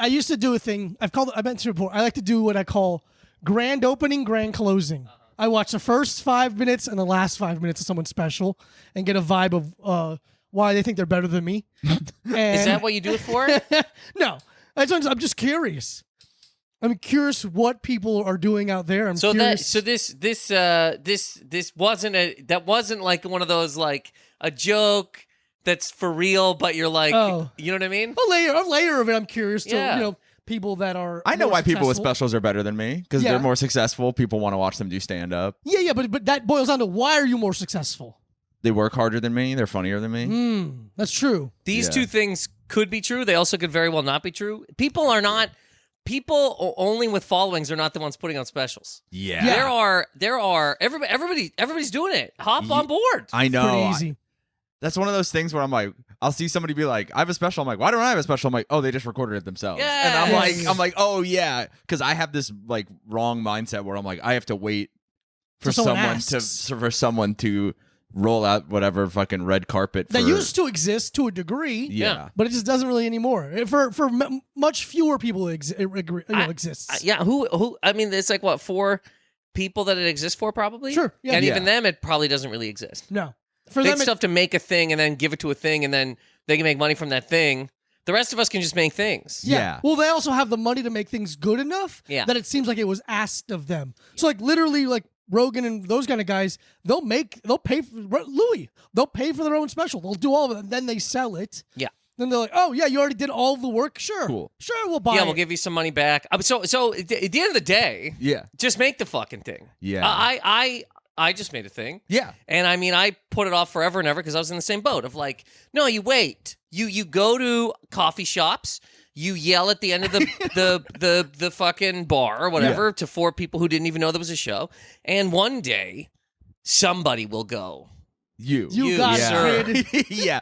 I used to do a thing. I've mentioned it before. I like to do what I call grand opening, grand closing. I watch the first 5 minutes and the last 5 minutes of someone special and get a vibe of why they think they're better than me. Is that what you do it for? No. I'm just curious. I'm curious what people are doing out there. This wasn't like one of those like a joke that's for real, but you're like, you know what I mean? A layer of it. I'm curious to people that are. I know more why people with successful. specials are better than me because they're more successful. People want to watch them do stand up. Yeah, but that boils down to why are you more successul? They work harder than me. They're funnier than me. That's true. These two things could be true. They also could very well not be true. People only with followings are not the ones putting on specials. Yeah. There are everybody's doing it. Hop on board. I know. Pretty easy. That's one of those things where I'm like, I'll see somebody be like, I have a special. I'm like, why don't I have a special? I'm like, oh, they just recorded it themselves. Yes. And I'm like, oh yeah, because I have this like wrong mindset where I'm like, I have to wait for someone to roll out whatever fucking red carpet. That used to exist to a degree. Yeah. But it just doesn't really anymore. For much fewer people exists. Yeah. Who? I mean, it's like what, 4 people that it exists for, probably. Sure. Yeah. And even them, it probably doesn't really exist. No. For Big them, stuff to make a thing and then give it to a thing and then they can make money from that thing. The rest of us can just make things. Yeah. Well, they also have the money to make things good enough that it seems like it was asked of them. So like literally like Rogan and those kind of guys, they'll pay for Louis. They'll pay for their own special. They'll do all of it, and then they sell it. Yeah. Then they're like, oh yeah, you already did all the work. Sure. Cool. Sure, we'll buy it. Yeah, we'll give you some money back. So at the end of the day, just make the fucking thing. Yeah. I just made a thing. Yeah. And I mean, I put it off forever and ever because I was in the same boat of like, no, you wait. You go to coffee shops. You yell at the end of the fucking bar or whatever to 4 people who didn't even know there was a show. And one day, somebody will go. You got it. Yeah.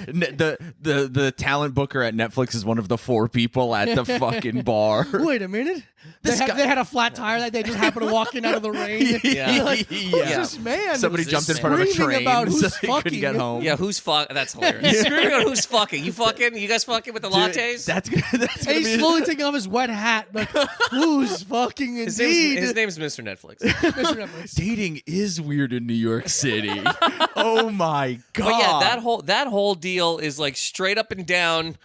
The talent booker at Netflix is one of the 4 people at the fucking bar. Wait a minute. They had a flat tire that they just happened to walk in out of the rain. Yeah. Like, who's this man? Somebody jumped in man? front of a Screaming train about so who's they couldn't fucking. get home. Yeah, who's fuck? That's hilarious. Screaming on who's fucking. You fucking? You guys fucking with the lattes? That's And he's slowly taking off his wet hat. Like, who's fucking His indeed? name's Mr. Netflix. Mr. Netflix. Dating is weird in New York City. Oh my god. But yeah, that whole deal is like straight up and down,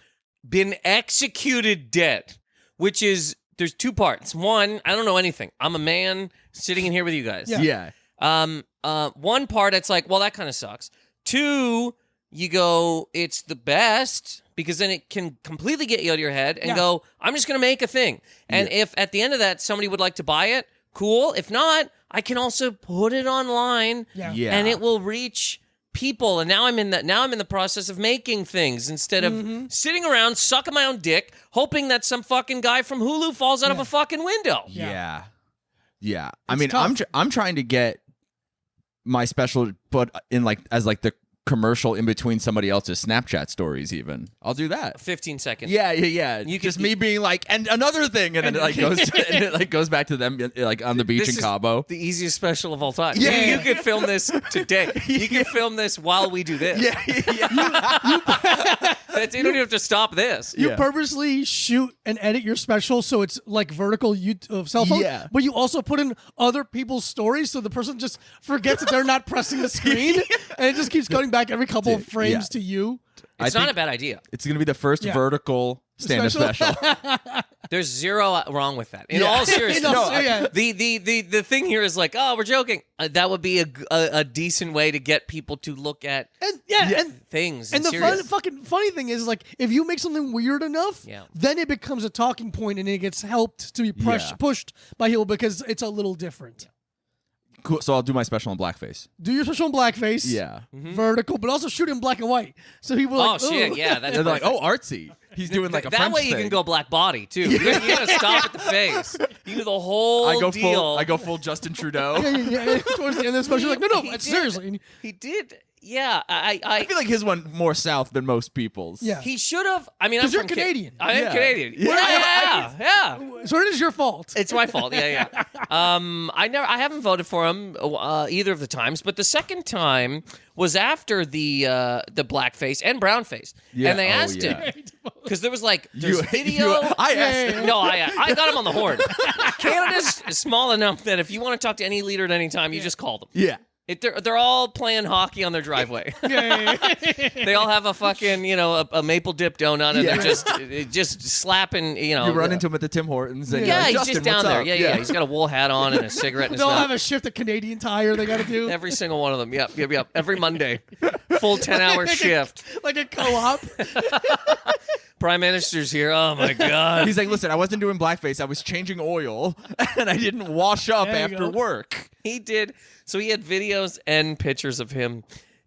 been executed dead. Which is there's 2 parts. One, I don't know anything. I'm a man sitting in here with you guys. Yeah. One part, it's like, well, that kind of sucks. 2, you go, it's the best because then it can completely get you out of your head and go, I'm just gonna make a thing. And if at the end of that somebody would like to buy it, cool. If not, I can also put it online, and it will reach people. And now I'm in the process of making things instead of sitting around sucking my own dick, hoping that some fucking guy from Hulu falls out of a fucking window. Yeah. I mean, I'm trying to get my special put in like as like the commercial in between somebody else's Snapchat stories. Even I'll do that. 15 seconds. Yeah. You just me being like, and another thing, and then it like goes, and it like goes back to them like on the beach in Cabo. The easiest special of all time. Yeah. You could film this today. You could film this while we do this. You don't even have to stop this. You purposely shoot and edit your special so it's like vertical cell phone, but you also put in other people's stories so the person just forgets that they're not pressing the screen, and it just keeps going back every couple of frames to you. It's not a bad idea. It's going to be the first vertical stand-up special. There's zero wrong with that. In all seriousness. The thing here is like, oh, we're joking. That would be a decent way to get people to look at things. And the funny thing is, like, if you make something weird enough, then it becomes a talking point and it gets helped to be pushed by people because it's a little different. Cool. So I'll do my special in blackface. Do your special in blackface. Yeah. Vertical, but also shoot in black and white. So people are like, shit, yeah. That's they're like, oh, artsy. He's doing like a that French way you thing. can go black body too. You gotta stop at the face. You do the whole deal. I go full Justin Trudeau. Towards the end of the special, like, no, seriously. He did. Yeah, I feel like his went more south than most people's. Yeah. He should have. I mean, I'm you're from Canadian. I am Canadian. Yeah. So it is your fault. It's my fault. Yeah. I haven't voted for him either of the times, but the second time was after the blackface and brownface, and they asked him. because there was like there's video. I asked. No, I got him on the horn. Canada's small enough that if you want to talk to any leader at any time, you just call them. Yeah. They're all playing hockey on their driveway. They all have a fucking, a maple dip donut, and they're just slapping, You run into him at the Tim Hortons. And yeah, you're like, he's just Justin, down there. what's Yeah, up? He's got a wool hat on and a cigarette in his They'll mouth. have a shift at Canadian Tire they got to do. Every single one of them. Yep. Every Monday. Full 10-hour shift. Like a co-op. Prime Minister's here. Oh, my God. He's like, listen, I wasn't doing blackface. I was changing oil, and I didn't wash up There you after go. work. He did. So he had videos and pictures of him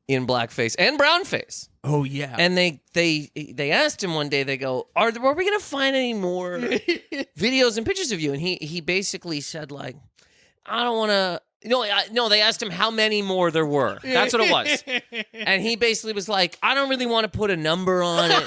in blackface and brownface. Oh, yeah. And they asked him one day, they go, are we going to find any more videos and pictures of you? And he basically said, like, I don't want to. No, they asked him how many more there were. That's what it was. And he basically was like, I don't really want to put a number on it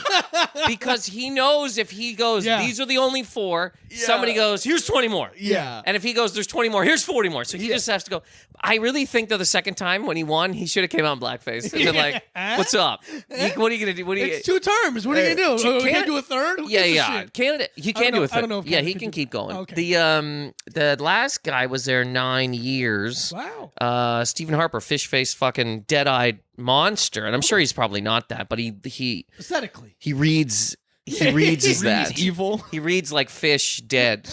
because he knows if he goes, these are the only 4, somebody goes, here's 20 more. Yeah. And if he goes, there's 20 more, here's 40 more. So he just has to go. I really think, though, the second time when he won, he should have came out in blackface and been like, what's up? What are you going to do? It's 2 terms. What are you going to do? We can't do a third? Who gives a shit? Canada, he can do a third. I don't know if yeah, Canada he can can do- keep going. Okay. The last guy was there 9 years. Wow. Stephen Harper, fish-faced fucking dead-eyed monster, and I'm sure he's probably not that, but he Aesthetically. reads as that. He's evil. He reads like fish dead.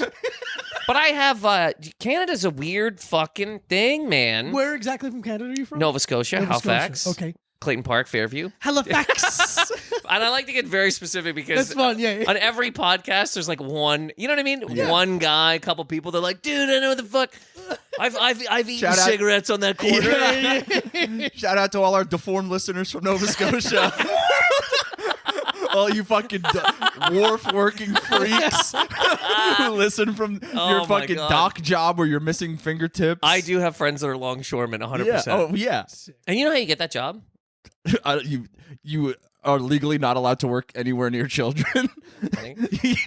But I have Canada's a weird fucking thing, man. Where exactly from Canada are you from? Nova Scotia, Nova Scotia. Halifax, Okay. Clayton Park, Fairview. Halifax. And I like to get very specific because That's fun, yeah. on every podcast there's like one, you know what I mean? Yeah. One guy, a couple people, they're like, dude, I know what the fuck. I've eaten Shout out. cigarettes on that corner. Shout out to all our deformed listeners from Nova Scotia. All you fucking wharf working freaks who listen from your Oh my fucking God. dock job where you're missing fingertips. I do have friends that are longshoremen, 100%. Yeah. Oh, yeah. And you know how you get that job? You are legally not allowed to work anywhere near children.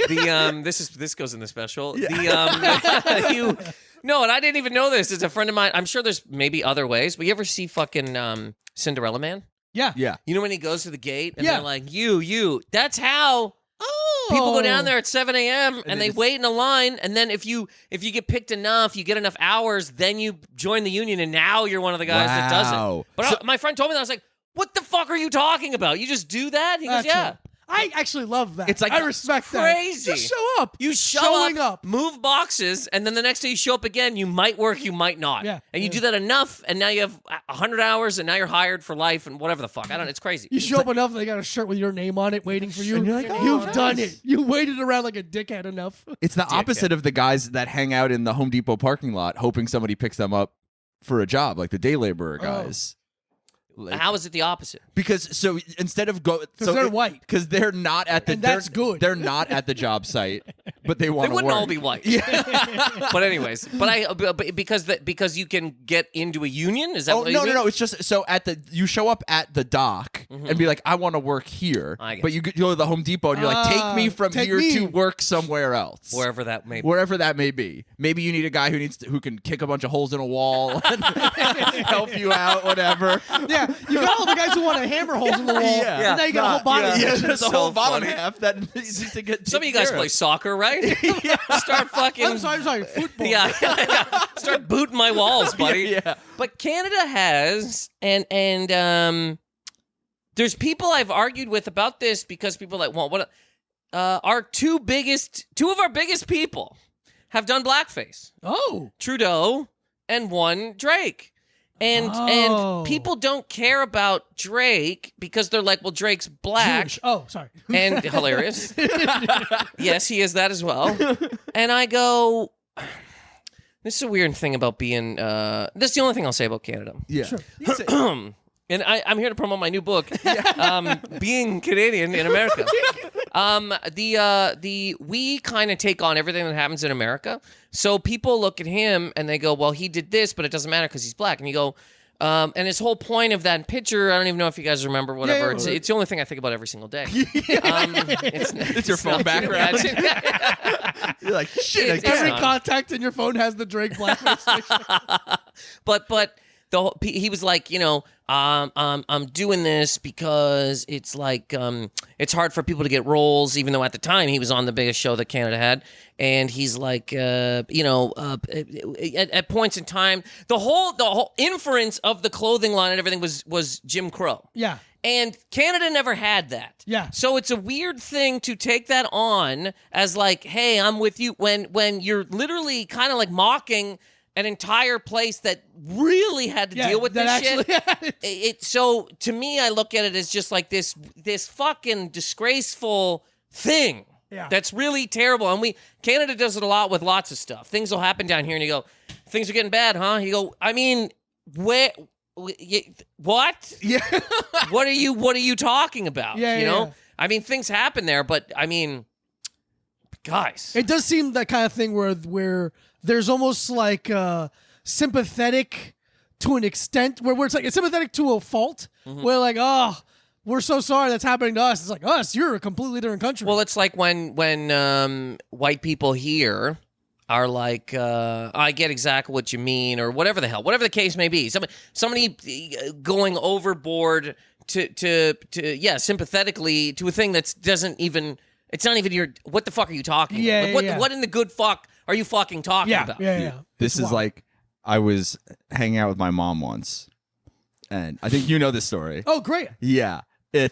This goes in the special. Yeah. No, and I didn't even know this. It's a friend of mine. I'm sure there's maybe other ways, but you ever see fucking Cinderella Man? Yeah. Yeah. You know when he goes to the gate and Yeah. they're like, you. That's how Oh. people go down there at 7 a.m. and they wait in a line. And then if you get picked enough, you get enough hours, then you join the union, and now you're one of the guys that does Wow. it. But my friend told me that. I was like, what the fuck are you talking about? You just do that? He goes, yeah. I actually love that. It's like I respect crazy. that. Just show up. You show Showing up, move boxes, and then the next day you show up again. You might work, you might not. Yeah, And you yeah. do that enough, and now you have 100 hours, and now you're hired for life, and whatever the fuck. I don't know. It's crazy. You show up enough, they got a shirt with your name on it waiting for you. And you're like, oh, you've nice. done it. You waited around like a dickhead enough. It's the opposite of the guys that hang out in the Home Depot parking lot hoping somebody picks them up for a job, like the day laborer guys. How is it the opposite? Because so instead of go, Because they're white. because they're not at the And that's good. They're not at the job site, but they want They to wouldn't work. all be white. Yeah. But anyways, because you can get into a union. Is that Oh what you no, mean? no, no! It's just so you show up at the dock and be like, I want to work here, I get but you go to the Home Depot and you're like, take me from take here me. to work somewhere else, Wherever that may be. wherever that may be. Maybe you need a guy who can kick a bunch of holes in a wall and help you out, whatever. Yeah, you got all the guys who want to hammer holes in the wall, Yeah. and now you got a whole body. Yeah, section. there's a so whole bottom funny. half that needs to get. Some of you guys taken care play soccer, right? Start fucking. I'm sorry, football. Yeah. Start booting my walls, buddy. Yeah. But Canada has, and there's people I've argued with about this because people are like, well, what? Our two of our biggest people have done blackface. Oh, Trudeau and one Drake. And Oh. people don't care about Drake because they're like, well, Drake's black. Jewish. Oh, sorry. And hilarious. Yes, he is that as well. And I go, this is a weird thing about being, this is the only thing I'll say about Canada. Yeah. Sure. And I'm here to promote my new book, Being Canadian in America. We kind of take on everything that happens in America. So people look at him and they go, well, he did this, but it doesn't matter because he's black. And you go, and his whole point of that picture, I don't even know if you guys remember, whatever. Yeah. It's the only thing I think about every single day. It's your phone background. You're like, shit. I It's can't. Every not. contact in your phone has the Drake blackface picture. But he was like, I'm doing this because it's like it's hard for people to get roles, even though at the time he was on the biggest show that Canada had, and he's like, at points in time, the whole inference of the clothing line and everything was Jim Crow. Yeah. And Canada never had that. Yeah. So it's a weird thing to take that on as like, hey, I'm with you, when you're literally kind of like mocking an entire place that really had to deal with this shit. So to me, I look at it as just like this fucking disgraceful thing. Yeah. That's really terrible. And Canada does it a lot with lots of stuff. Things will happen down here and you go, things are getting bad, huh? You go, I mean, what? Yeah. What are you talking about? Yeah. I mean, things happen there, but I mean, guys, it does seem that kind of thing where there's almost like sympathetic to an extent where it's like it's sympathetic to a fault. Where like, oh, we're so sorry that's happening to us. It's like us, you're a completely different country. Well, it's like when white people here are like, I get exactly what you mean, or whatever the case may be. Somebody going overboard to sympathetically to a thing that doesn't even, it's not even your, what the fuck are you talking about? What in the good fuck are you fucking talking about? Yeah. This is like, I was hanging out with my mom once, and I think you know this story. Oh, great. Yeah. And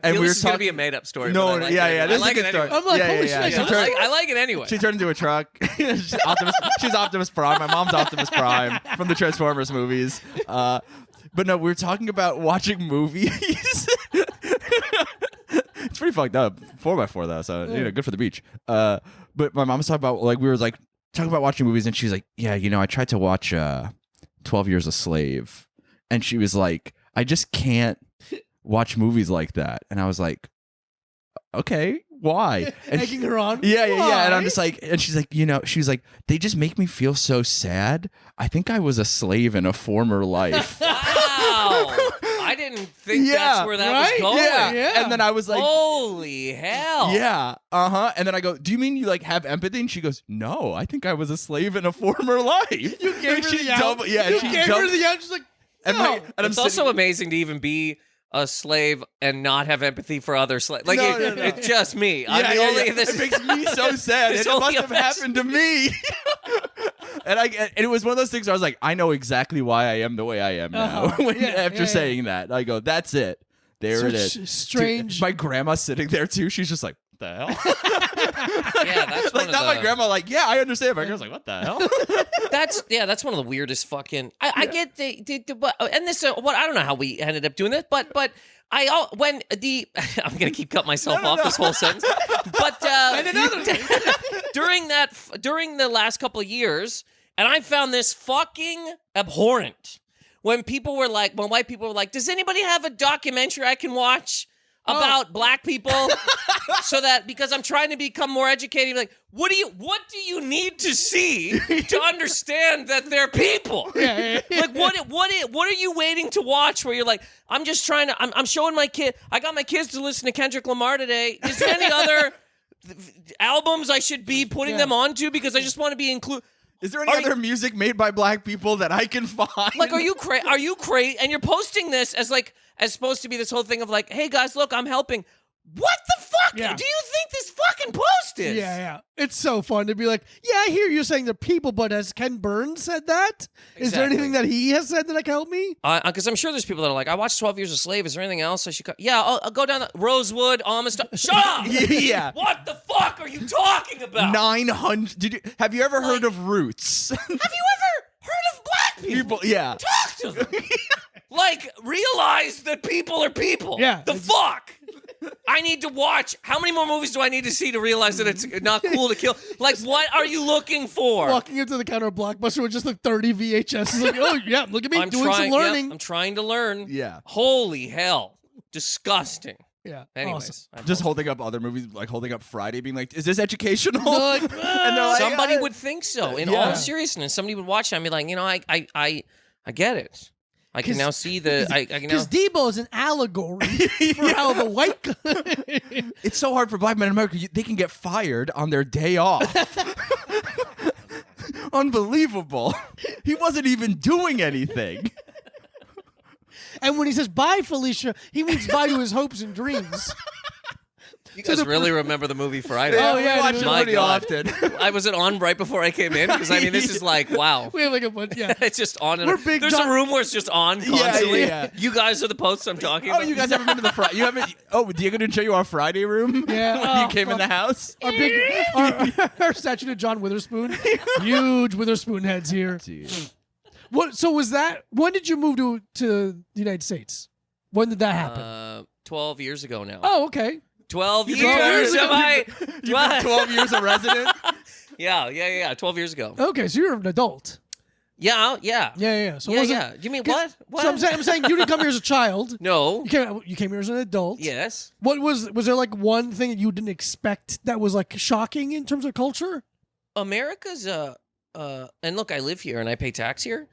we were talking. This is gonna be a made-up story. No, but I like it. This I like is a good story. I'm like, holy shit. I like it anyway. She turned into a truck. She's Optimus Prime. My mom's Optimus Prime from the Transformers movies. But no, we were talking about watching movies. It's pretty fucked up. 4x4 though, so good for the beach. But my mom was talking about we were like talking about watching movies, and she's like, yeah, I tried to watch 12 Years a Slave, and she was like, I just can't watch movies like that. And I was like, okay, why? And egging her on. Yeah. And I'm just like, and she's like, she was like, they just make me feel so sad. I think I was a slave in a former life. Wow. I didn't think that's where that was going. Yeah. And then I was like, holy hell. Yeah. And then I go, do you mean you like have empathy? And she goes, no, I think I was a slave in a former life. You gave her the out. Yeah. You gave her the out. She's like, no. And it's also amazing to even be a slave and not have empathy for other slaves. Like, no. It's just me. Yeah, I'm the only this. It makes me so sad. It must have happened to me. And it was one of those things where I was like, I know exactly why I am the way I am now. After saying that, I go, that's it. There it is. Strange. Dude, my grandma's sitting there too. She's just like, what the hell? Yeah, that's like not my grandma. Like, yeah, I understand. My grandma's like, what the hell? That's one of the weirdest fucking. I get and this what I don't know how we ended up doing this, but I'm gonna keep cutting myself off this whole sentence. But during the last couple of years, and I found this fucking abhorrent. When white people were like, does anybody have a documentary I can watch about black people? So that, because I'm trying to become more educated, like, what do you need to see to understand that they're people? Like, what are you waiting to watch where you're like, I'm just trying to, I'm showing my kid, I got my kids to listen to Kendrick Lamar today. Is there any other albums I should be putting them onto because I just want to be included? Is there any other music made by black people that I can find? Like, are you crazy? And you're posting this as supposed to be this whole thing of like, hey guys, look, I'm helping. What the fuck do you think this fucking post is? Yeah. It's so fun to be like, yeah, I hear you saying they're people, but has Ken Burns said that? Exactly. Is there anything that he has said that can help me? Because I'm sure there's people that are like, I watched 12 Years a Slave. Is there anything else I should Yeah, I'll go down Rosewood, Amistad. Shut up! Yeah. What the fuck are you talking about? 900. Have you ever heard of Roots? Have you ever heard of black people? Yeah. Talk to them. Like, realize that people are people. Yeah. The fuck? I need to watch. How many more movies do I need to see to realize that it's not cool to kill? Like, what are you looking for? Walking into the counter of Blockbuster with just like 30 VHS. Like, oh, yeah, look at me doing some learning. I'm trying to learn. Yeah. Holy hell. Disgusting. Yeah. Anyways. Awesome. Just holding up other movies, like holding up Friday, being like, is this educational? Like, and they're like, somebody would think so. In all seriousness, somebody would watch it and be like, I get it. I can now see the. Because Debo is an allegory for how the white. It's so hard for black men in America. They can get fired on their day off. Unbelievable. He wasn't even doing anything. And when he says bye, Felicia, he means bye to his hopes and dreams. You guys really remember the movie Friday? Oh, yeah, we watch it My pretty God. often. Was it on right before I came in? Because I mean, this is like, wow. We have like a bunch, yeah. It's just on. And We're big There's John- a room where it's just on constantly. yeah. You guys are the posts I'm talking Oh, about. you guys haven't been to the Friday? You haven't? Oh, Diego didn't show you our Friday room? Yeah. When Oh, you came in fuck. the house? Our statue of John Witherspoon. Huge Witherspoon heads here. Dude. What? So was that? When did you move to the United States? When did that happen? 12 years ago now. Oh, okay. 12 years. 12 years ago. Am I? You've been 12 years a resident? Yeah. 12 years ago. Okay, so you're an adult. Yeah. Yeah. So it Yeah, wasn't- yeah. You mean what? What? So I'm saying you didn't come here as a child. No. You came here as an adult. Yes. What was there like one thing that you didn't expect that was like shocking in terms of culture? America's and look, I live here and I pay tax here.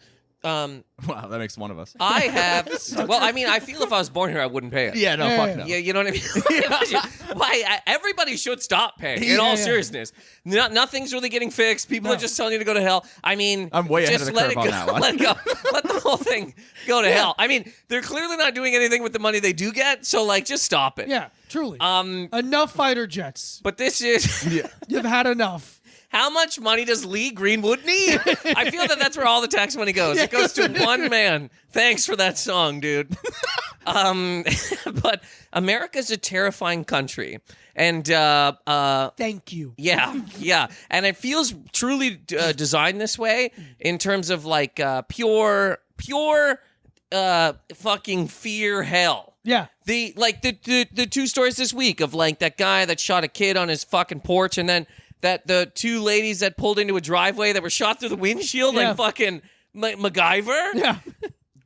Wow, that makes one of us. I have. Well, I mean, I feel if I was born here, I wouldn't pay it. Yeah, no, Yeah, fuck yeah. no. Yeah, you know what I mean? Why? Everybody should stop paying. In Yeah, all yeah. seriousness, nothing's really getting fixed. People No. are just telling you to go to hell. I mean, I'm way ahead just of the let curve it on go. that one. Let it go. Let the whole thing go to hell. I mean, they're clearly not doing anything with the money they do get. So, like, just stop it. Yeah, truly. Um, Enough fighter jets. but this is. Yeah. You've had enough. How much money does Lee Greenwood need? I feel that that's where all the tax money goes. It goes to one man. Thanks for that song, dude. But America's a terrifying country. And Thank you. yeah. And it feels truly designed this way in terms of like pure fucking fear hell. Yeah. The two stories this week of like that guy that shot a kid on his fucking porch, and then that the two ladies that pulled into a driveway that were shot through the windshield Yeah. like fucking MacGyver. Yeah.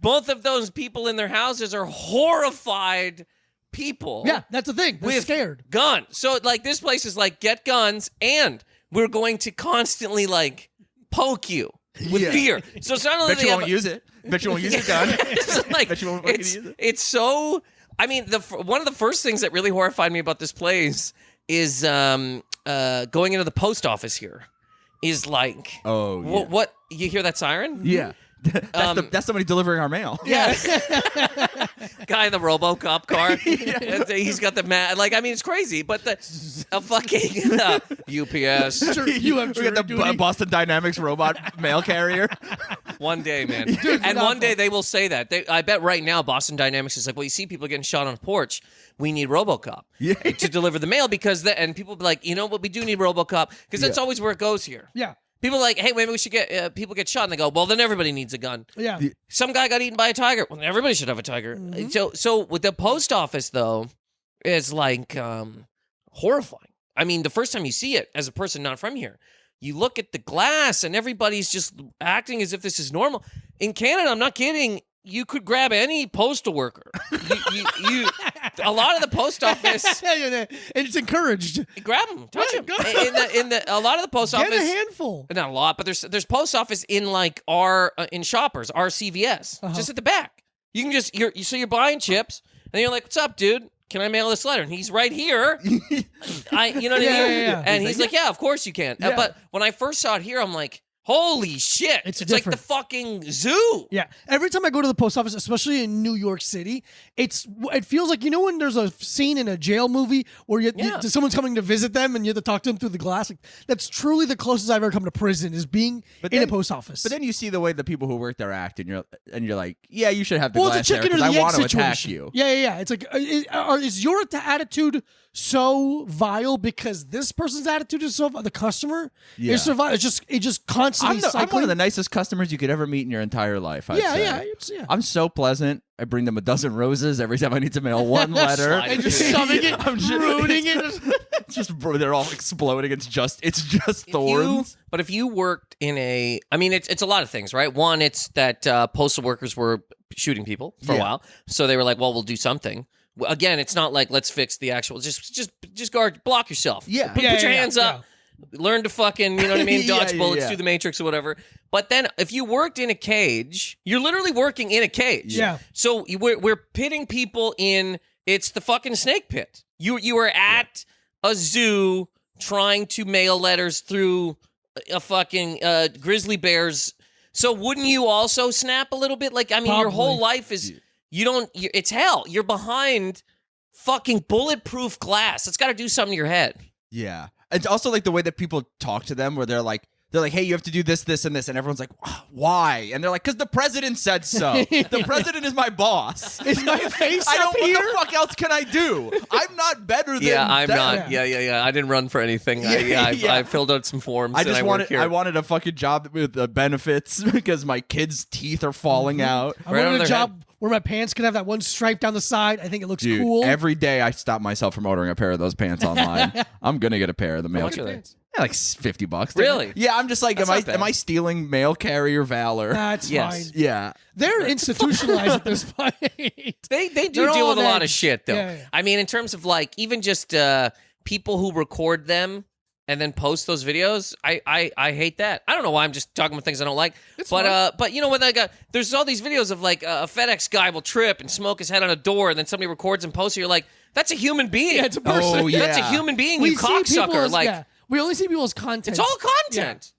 Both of those people in their houses are horrified people. Yeah, that's the thing. They're with scared. guns. So like this place is like, get guns and we're going to constantly like poke you with Yeah. fear. So it's not only Bet you won't use it. Bet you won't use your gun. it's like Bet you won't fucking use it. it's so. I mean, one of the first things that really horrified me about this place is going into the post office here. Is like, Oh, yeah. what you hear that siren? Yeah. That's somebody delivering our mail. Yeah. Guy in the RoboCop car. He's got the like, I mean, it's crazy, but a fucking UPS. Sure, you have We got the jury duty. Boston Dynamics robot mail carrier. One day, man. And one day they will say that. I bet right now Boston Dynamics is like, well, you see people getting shot on a porch. We need RoboCop to deliver the mail and people be like, you know what, we do need RoboCop because that's always where it goes here. Yeah. People are like, hey, maybe we should get people get shot, and they go, well, then everybody needs a gun. Yeah. Some guy got eaten by a tiger. Well, everybody should have a tiger. Mm-hmm. So with the post office though, it's like horrifying. I mean, the first time you see it as a person not from here, you look at the glass and everybody's just acting as if this is normal. In Canada, I'm not kidding. You could grab any postal worker. You a lot of the post office. And it's encouraged. Grab them, touch Yeah, them. go. A lot of the post Get office. a handful. Not a lot, but there's post office in like our in Shoppers, our CVS, just at the back. You can just you're buying chips, and you're like, "What's up, dude? Can I mail this letter?" And he's right here. You know what I mean? Yeah. And he's like, "Yeah, of course you can." Yeah. But when I first saw it here, I'm like, "Holy shit! It's like the different. fucking zoo." Yeah. Every time I go to the post office, especially in New York City, it feels like, you know, when there's a scene in a jail movie where someone's coming to visit them and you have to talk to them through the glass. Like, that's truly the closest I've ever come to prison is being in a post office. But then you see the way the people who work there act, and you're like, yeah, you should have the well, glass it's a there chicken or because the I egg want to situation. attack you. Yeah. It's like, is your attitude so vile because this person's attitude is so vile? The customer is so vile. It just constantly I'm cycling. one of the nicest customers you could ever meet in your entire life. I'd say. Yeah. I'm so pleasant. I bring them a dozen roses every time I need to mail one letter. Slide And just shoving it, I'm just- ruining it. They're all exploding. It's just thorns. But if you worked in it's a lot of things, right? One, it's that postal workers were shooting people for a while, so they were like, well, we'll do something. Again, it's not like let's fix the actual. Just guard, block yourself. Yeah. put your hands up. Learn to fucking, you know what I mean, dodge bullets, yeah. do the Matrix or whatever. But then if you worked in a cage, you're literally working in a cage. Yeah. So we're pitting people in. It's the fucking snake pit. You were at a zoo trying to mail letters through a fucking grizzly bears. So wouldn't you also snap a little bit? Like, I mean, your whole Probably. life is it's hell. You're behind fucking bulletproof glass. It's got to do something to your head. Yeah. It's also like the way that people talk to them where they're like, hey, you have to do this, this, and this. And everyone's like, why? And they're like, because the president said so. The president is my boss. Is my face I up don't, here? what the fuck else can I do? I'm not better than Yeah, I'm them. not. Yeah. I didn't run for anything. I filled out some forms. I work wanted a fucking job with the benefits because my kids' teeth are falling out. I wanted a job where my pants could have that one stripe down the side. I think it looks Dude, cool. every day I stop myself from ordering a pair of those pants online. I'm gonna get a pair of the mail. much are they? Yeah, like $50. Really? Yeah, I'm just like, That's not bad. am I stealing mail carrier valor? That's Yes. fine. Yeah. They're institutionalized at this point. They do They're deal all with a lot men. of shit, though. Yeah. I mean, in terms of like even just people who record them and then post those videos, I hate that. I don't know why I'm just talking about things I don't like. But you know what? There's all these videos of like a FedEx guy will trip and smoke his head on a door, and then somebody records and posts it. You're like, that's a human being. Yeah, it's a person. Oh, yeah. That's a human being. We You see people cocksucker. as- Like yeah. We only see people as content. it's all content.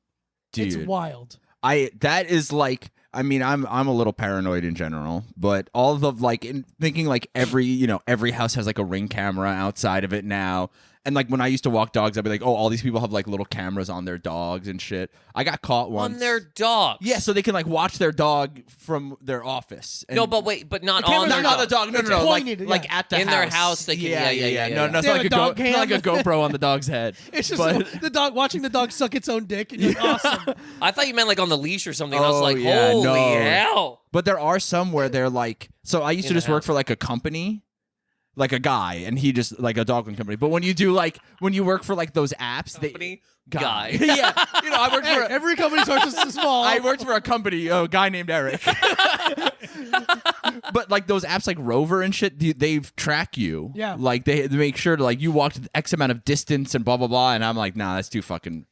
Dude. It's wild. That is like, I mean, I'm a little paranoid in general, but all of the like thinking like every house has like a Ring camera outside of it now. And like when I used to walk dogs, I'd be like, oh, all these people have like little cameras on their dogs and shit. I got caught once. On their dogs. Yeah, so they can like watch their dog from their office. And No, but wait, but not The on camera's their not not the dog. dog. No, It's no, no. pointed, yeah. Like at the In house. their house, they can- yeah. No, no, it's They not have like a dog it's not like a cam. GoPro on the dog's head. It's just But- the dog watching the dog suck its own dick. And you're like, awesome. I thought you meant like on the leash or something. And I was Oh, like, yeah, holy no. hell. But there are some where they're like, so I used to In the just work house. for like a company, like a guy, and he just like a dog company. But when you work for like those apps, Company they guy. yeah, I worked for Every company starts with small. I worked for a company, a guy named Eric. But like those apps like Rover and shit, they track you. Yeah. Like they make sure to like you walked X amount of distance and blah blah blah. And I'm like, nah, that's too fucking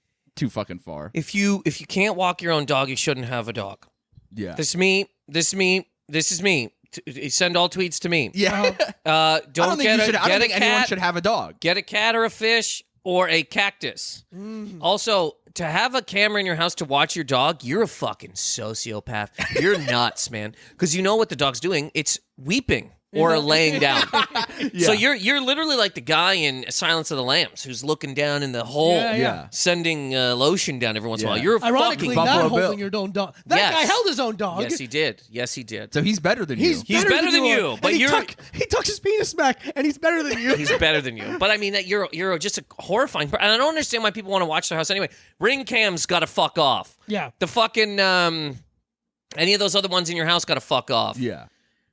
far. If you can't walk your own dog, you shouldn't have a dog. Yeah. This is me. Send all tweets to me. Yeah. Don't I don't think anyone cat. should have a dog. Get a cat or a fish or a cactus. Also, to have a camera in your house to watch your dog, you're a fucking sociopath. You're nuts, man. Because you know what the dog's doing. It's weeping or laying down. So you're literally like the guy in Silence of the Lambs who's looking down in the hole, Yeah. sending lotion down every once in a while. Yeah. You're Ironically, fucking... not Buffalo holding Bill. your own dog. That Yes. guy held his own dog. Yes, he did. Yes, he did. So he's better than you. He's better than you, And but he you're- he tucks his penis back, and he's better than you. He's better than you. But I mean that you're just a horrifying and I don't understand why people want to watch their house anyway. Ring cam's got to fuck off. Yeah. The fucking any of those other ones in your house got to fuck off. Yeah.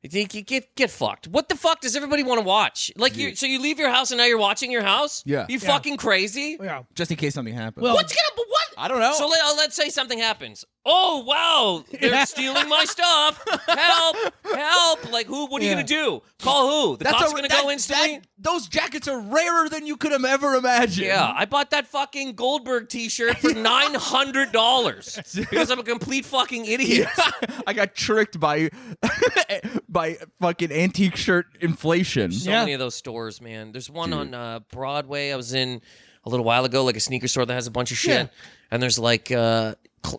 You get fucked. What the fuck does everybody want to watch? Like so you leave your house and now you're watching your house? Yeah. You Yeah. fucking crazy? Yeah. Just in case something happens. Well, What's gonna what? I don't know. So let's say something happens. Oh wow, they're stealing my stuff. Help! Like who? What are you Yeah. gonna do? Call who? The cops gonna go instantly? Those jackets are rarer than you could have ever imagined. Yeah, I bought that fucking Goldberg T-shirt for $900 because I'm a complete fucking idiot. I got tricked by fucking antique shirt inflation. So Yeah. many of those stores, man. There's one on Broadway I was in a little while ago, like a sneaker store that has a bunch of shit, Yeah. and there's like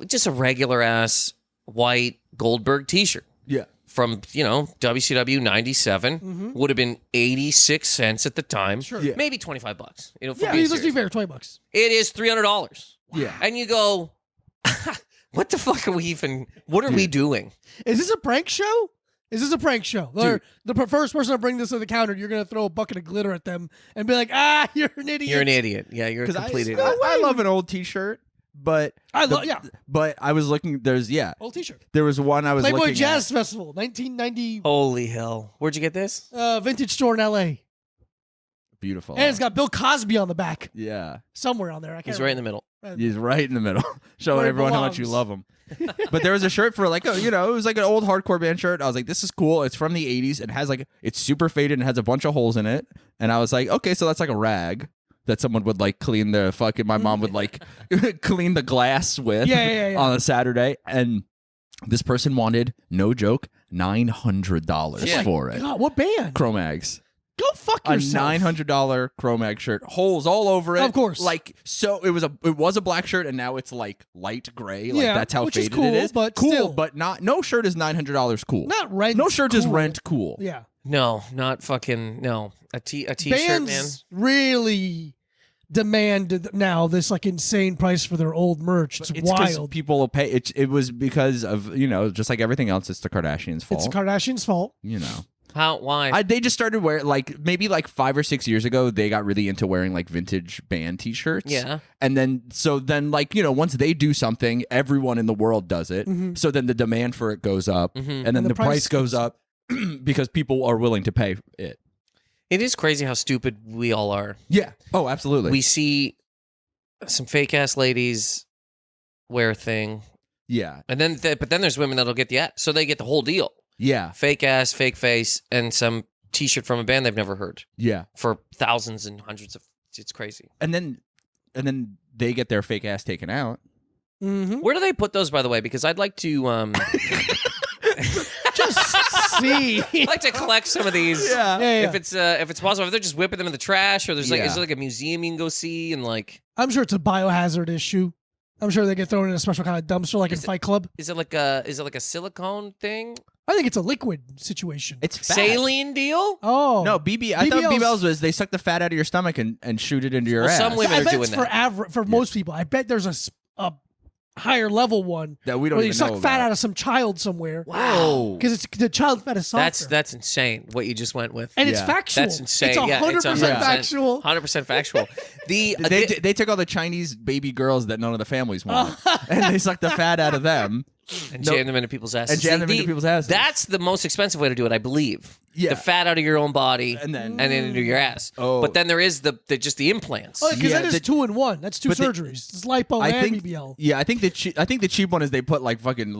just a regular ass white Goldberg T-shirt Yeah. from WCW '97 would have been 86 cents at the time, Yeah. maybe $25. For Yeah, being let's be serious. fair, $20. It is $300. Yeah. And you go, what the fuck are we even? What are we doing? Is this a prank show? Is this a prank show? Or the first person to bring this to the counter, you're gonna throw a bucket of glitter at them and be like, you're an idiot. You're an idiot. Yeah, you're a complete idiot. I love an old T-shirt, but But I was looking. Old T-shirt. There was one I was Playboy looking Jazz Festival, 1990, Holy hell! Where'd you get this? vintage store in L.A. Beautiful. And it's got Bill Cosby on the back, Yeah. somewhere on there. I can't. He's right in the middle. He's right in the middle, showing Where he everyone how much you belongs. love him. But there was a shirt for like, it was like an old hardcore band shirt. I was like, this is cool. It's from the 80s. It has like, it's super faded and has a bunch of holes in it. And I was like, okay, so that's like a rag that someone would like clean the fucking, my mom would like clean the glass with Yeah. on a Saturday. And this person wanted, no joke, $900 Yeah. for it. God, what band? Chromags. Go fuck yourself. A $900 Cro-Mag shirt, holes all over it. Of course. Like, so it was a black shirt, and now it's like light gray. Like Yeah, that's how which is faded cool, it is. but cool, still. but no shirt is $900 cool. Not rent. No shirt is cool. rent cool. Yeah. No, not fucking no. A t-shirt, Bands man. really demand now this like insane price for their old merch. It's 'cause wild. people will pay. It was because of just like everything else. It's the Kardashians' fault. It's the Kardashians' fault. How? Why? They just started wearing maybe 5 or 6 years ago. They got really into wearing vintage band T-shirts. Yeah. And then once they do something, everyone in the world does it. Mm-hmm. So then the demand for it goes up, and then And the the price price goes up because people are willing to pay it. It is crazy how stupid we all are. Yeah. Oh, absolutely. We see some fake ass ladies wear a thing, yeah. and then but then there's women that'll get so they get the whole deal. Yeah. Fake ass, fake face, and some T-shirt from a band they've never heard Yeah. for thousands and hundreds of. It's crazy. And then they get their fake ass taken out. Mm-hmm. Where do they put those, by the way? Because I'd like to Just see. I'd like to collect some of these. Yeah, yeah. If it's possible, if they're just whipping them in the trash, or there's Yeah. is there a museum you can go see and I'm sure it's a biohazard issue. I'm sure they get thrown in a special kind of dumpster like in Fight Club. is it like a silicone thing? I think it's a liquid situation. It's fat. Saline deal? oh. No, I thought BBLs BBLs was they suck the fat out of your stomach and shoot it into your Well, ass. some women I are bet doing it's for that. for most people. I bet there's a higher level one that we don't where even you suck know fat about. out of some child somewhere. Whoa. Because it's the child fat is softer. That's insane. What you just went with. and it's Yeah. factual. That's insane. It's 100% Yeah, it's factual. 100% factual. They took all the Chinese baby girls that none of the families want, and they sucked the fat out of them. And jam them into people's asses. And jam them into people's asses. That's the most expensive way to do it, I believe. Yeah. The fat out of your own body And then- into your ass. Oh. But then there is the just the implants. Oh, because Yeah, that is the- 2 in 1. That's 2 but the- surgeries. It's lipo and BBL. Yeah, I think the cheap one is they put fucking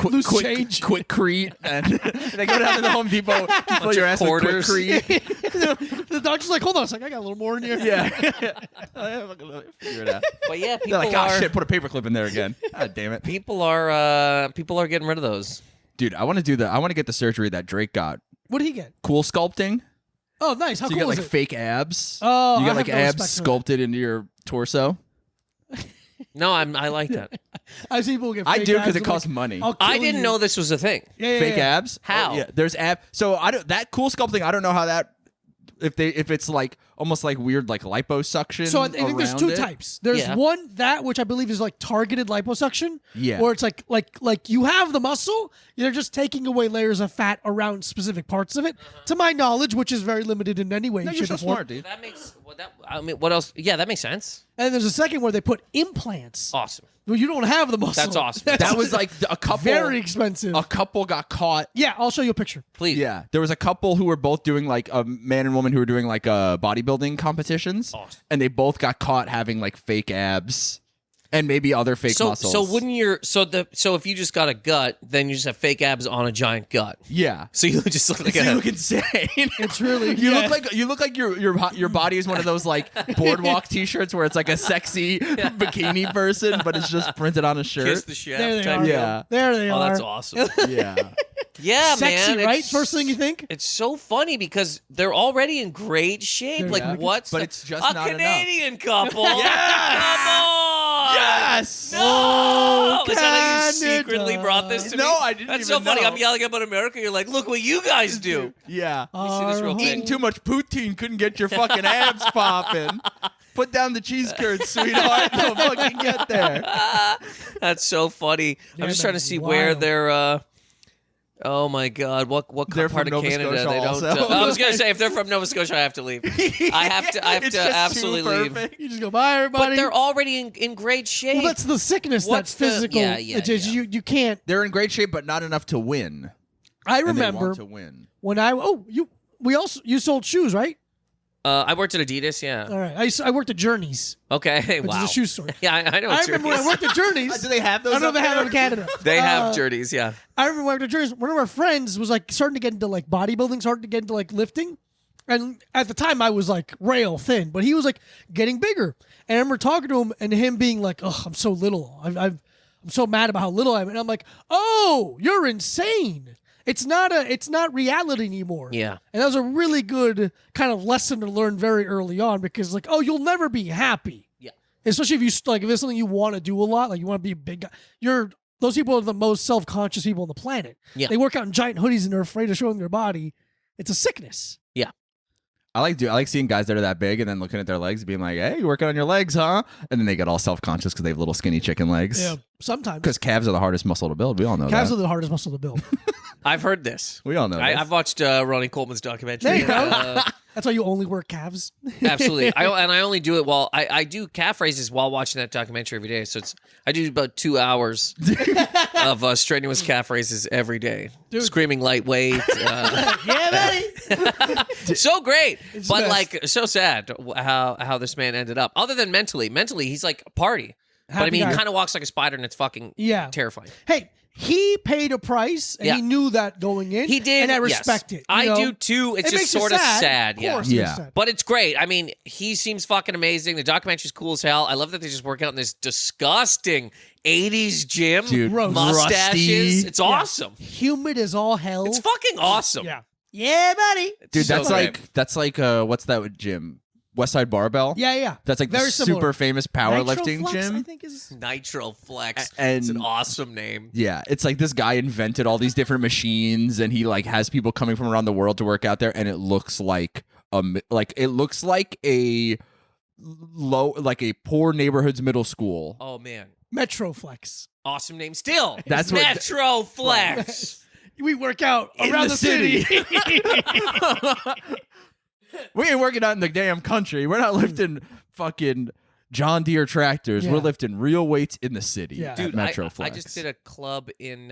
Loose change. quickcrete, and they go down to the Home Depot, fill your ass with quarters. quickcrete. The doctor's like, hold on a second, I got a little more in here. Yeah, figure it out. But yeah, They're people like, are oh shit, put a paperclip in there again. God damn it, people are getting rid of those. dude. I want to get the surgery that Drake got. What did he get? Cool sculpting. Oh, nice. How So you cool get is it? fake abs. Oh, you I get have no abs respect for that. sculpted into your torso. No, I like that. I see people get I fake do abs. because it I'm costs like, money. I'll I kill didn't you. know this was a thing. Yeah, Fake yeah. abs. How? Oh, yeah, there's ab. So I don't that cool sculpting. I don't know how that if it's almost weird liposuction. So I think there's around 2 it. types. There's Yeah. one which I believe is targeted liposuction. Yeah. Where it's like you have the muscle, you're just taking away layers of fat around specific parts of it. To my knowledge, which is very limited in any way. No, shape, you're or so form. smart, dude. That makes what else? Yeah, that makes sense. And there's a second where they put implants. Awesome. Well, you don't have the muscle. That's awesome. That was a couple. very expensive. A couple got caught. Yeah, I'll show you a picture. Please. Yeah, there was a couple who were both doing a man and woman who were doing bodybuilding competitions, Awesome. and they both got caught having fake abs and maybe other fake muscles. So wouldn't so if you just got a gut, then you just have fake abs on a giant gut. Yeah. So you just look like So you a look insane. It's really You look like your body is one of those boardwalk T-shirts where it's a sexy bikini person, but it's just printed on a shirt. kiss the chef. There they type are. deal. Yeah. There they Oh, are. that's awesome. Yeah. Yeah, Sexy, man. right? It's- First thing you think? It's so funny because they're already in great shape. Yeah. What's But the- it's just a not enough. Canadian couple? Yes! Come on! Yes. No! Is that how you Canada. secretly brought this to me? No, I didn't That's even so funny. know. I'm yelling about America. You're like, look what you guys do. Yeah. me see this real quick. Eating too much poutine couldn't get your fucking abs popping. Put down the cheese curds, sweetheart. They'll fucking get there. That's so funny. Yeah, I'm just trying to see wild. where they're. Oh my God! What They're part from of Nova Canada Scotia they don't? also. I was gonna say if they're from Nova Scotia, I have to leave. I have to It's just too absolutely leave. perfect. You just go, bye, everybody. But they're already in great shape. well, that's the sickness What's that's the- physical. yeah, yeah, It is- yeah. You can't. They're in great shape, but not enough to win. I And they remember want to win. when you sold shoes, right? I worked at Adidas. Yeah. All right. I worked at Journeys, Okay. which wow. is a shoe store. Yeah, I know. I it's remember when I Journeys. worked at Journeys. Do they have those? I don't know if up they have there? them in Canada. They have Journeys. Yeah. I remember when I worked at Journeys. One of our friends was starting to get into bodybuilding, starting to get into lifting. And at the time, I was rail thin, but he was getting bigger. And I remember talking to him and him being like, "Oh, I'm so little. I'm so mad about how little I am." And I'm like, "Oh, you're insane." it's not reality anymore. Yeah. And that was a really good kind of lesson to learn very early on, because like, oh, you'll never be happy. Yeah. Especially if you like, if it's something you want to do a lot, like you want to be a big guy. Those people are the most self-conscious people on the planet. Yeah. They work out in giant hoodies and they're afraid of showing their body. It's a sickness. Yeah. I like seeing guys that are that big and then looking at their legs, being like, "Hey, you working on your legs, huh?" And then they get all self-conscious because they have little skinny chicken legs. Yeah, sometimes. Because calves are the hardest muscle to build. We all know Calves that. are the hardest muscle to build. I've heard this. We all know that. I've watched Ronnie Coleman's documentary. There you go. That's why you only work calves. Absolutely. I only do it while I do calf raises while watching that documentary every day. So I do about 2 hours of strenuous calf raises every day. Dude. Screaming lightweight. Yeah, buddy. So great. It's But the best. like so sad how this man ended up. Other than mentally. Mentally, he's like a party. But I Happy mean, guy. he kind of walks like a spider and it's fucking Yeah. terrifying. Hey, he paid a price, and Yeah. he knew that going in. He did. and I yes. respect it. I you know? do too. It's It just makes you sort of sad. Of Yeah. course, it makes Yeah. sad. But it's great. I mean, he seems fucking amazing. The documentary's cool as hell. I love that they just work out in this disgusting 80s gym. Dude, Gross. Mustaches. rusty. It's awesome. Humid as all hell. It's fucking awesome. Yeah. Yeah, buddy. Dude, So that's like what's that gym? Westside Barbell. Yeah, yeah. That's like Very the similar. super famous powerlifting Nitroflex, gym. I think is. Nitro Flex. And- It's an awesome name. Yeah, it's like this guy invented all these different machines, and he like has people coming from around the world to work out there, and it looks like a poor neighborhood's middle school. Oh man. Metroflex. Awesome name still. That's what- Metro Flex. We work out In around the the city. We ain't working out in the damn country. We're not lifting fucking John Deere tractors. Yeah. We're lifting real weights in the city. Yeah. At Dude, Metro I Flex. just did a club in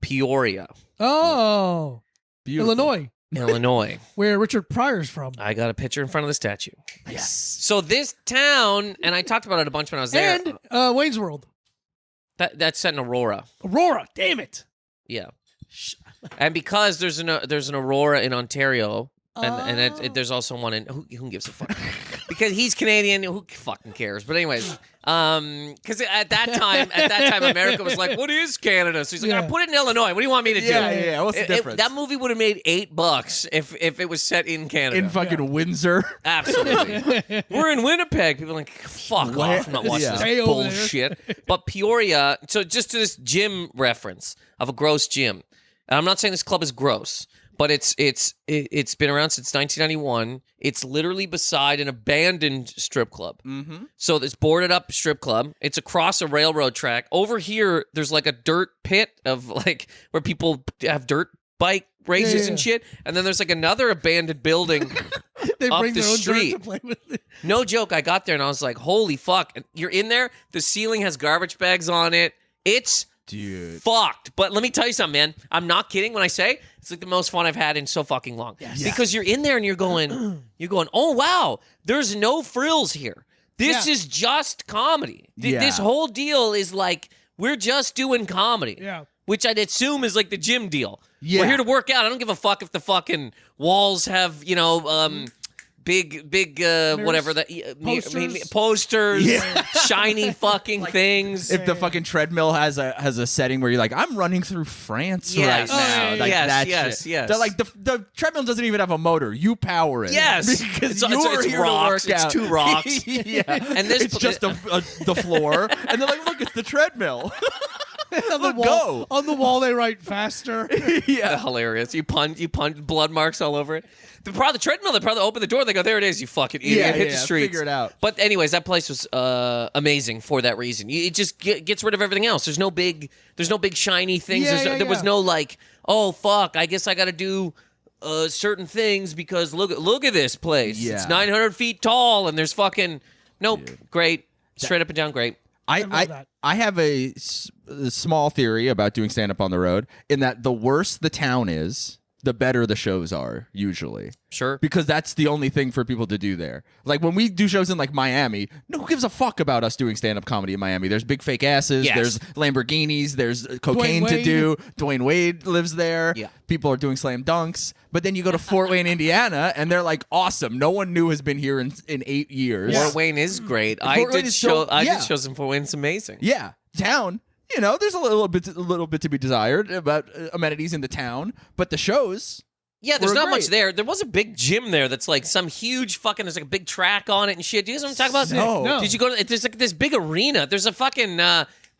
Peoria, Oh, Beautiful. Illinois, Illinois. where Richard Pryor's from. I got a picture in front of the statue. Yes. So this town, and I talked about it a bunch when I was there. And Wayne's World. That's set in Aurora. Aurora. Damn it. Yeah. And because there's an Aurora in Ontario, and there's also one in who gives a fuck? Because he's Canadian, who fucking cares? But anyways, because at that time America was like, what is Canada? So he's like, Yeah. I put it in Illinois. What do you want me to do? Yeah. What's the difference? That movie would have made $8 if it was set in Canada. in fucking Windsor. Absolutely. We're in Winnipeg. People are like, fuck off. I'm not watching Yeah. Stay this over there. bullshit. But Peoria, so just to this gym reference of a gross gym. And I'm not saying this club is gross, but it's been around since 1991. It's literally beside an abandoned strip club. Mm-hmm. So this boarded up strip club. It's across a railroad track. Over here, there's like a dirt pit of like where people have dirt bike races Yeah. and shit. And then there's like another abandoned building. They Up bring the their own street. dirt to play with it. No joke. I got there and I was like, holy fuck. And you're in there. The ceiling has garbage bags on it. It's Dude. fucked. But let me tell you something, man. I'm not kidding when I say it's like the most fun I've had in so fucking long. Yes. Because you're in there and you're going, oh wow, there's no frills here. This Yeah. is just comedy. Yeah. This whole deal is like we're just doing comedy. Yeah. Which I'd assume is like the gym deal. Yeah. We're here to work out. I don't give a fuck if the fucking walls have, big whatever that Posters. posters, shiny fucking things. If the fucking treadmill has a setting where you're like, I'm running through France Yes. right now. Oh, yeah, Like yes, that yes, shit. yes. They're like the treadmill doesn't even have a motor. You power it. Yes. Because It's you're here rocks. to work It's out. 2 rocks. Yeah. And this- it's just the floor. And they're like, look, it's the treadmill. On the wall, Go. on the wall, they write faster. Yeah. Hilarious. You punch blood marks all over it. The treadmill, they probably open the door, they go, there it is, you fucking idiot. Yeah, Hit yeah, the streets. figure it out. But anyways, that place was amazing for that reason. It just gets rid of everything else. There's no big shiny things. Yeah, There was yeah. no like, oh fuck, I guess I gotta do certain things because look at this place. Yeah. It's 900 feet tall and there's fucking great. Straight up and down great. love that. I have a small theory about doing stand up on the road in that the worse the town is, the better the shows are usually. Sure. Because that's the only thing for people to do there. Like when we do shows in like Miami, no one gives a fuck about us doing stand-up comedy in Miami. There's big fake asses, Yes. there's Lamborghinis, there's cocaine to Wade. do. Dwayne Wade lives there. Yeah. People are doing slam dunks. But then you go to Fort Wayne, Indiana, and they're like, awesome. No one new has been here in 8 years. Fort Wayne is great. I Fort Wayne did is so- show. I yeah. did shows in Fort Wayne. It's amazing. Yeah. Town. you know, there's a little bit to be desired about amenities in the town, but the shows. Yeah, there's not great. much there. There was a big gym there that's like some huge fucking. There's like a big track on it and shit. Do you know what I'm talking about? No. Did you go to? There's like this big arena. There's a fucking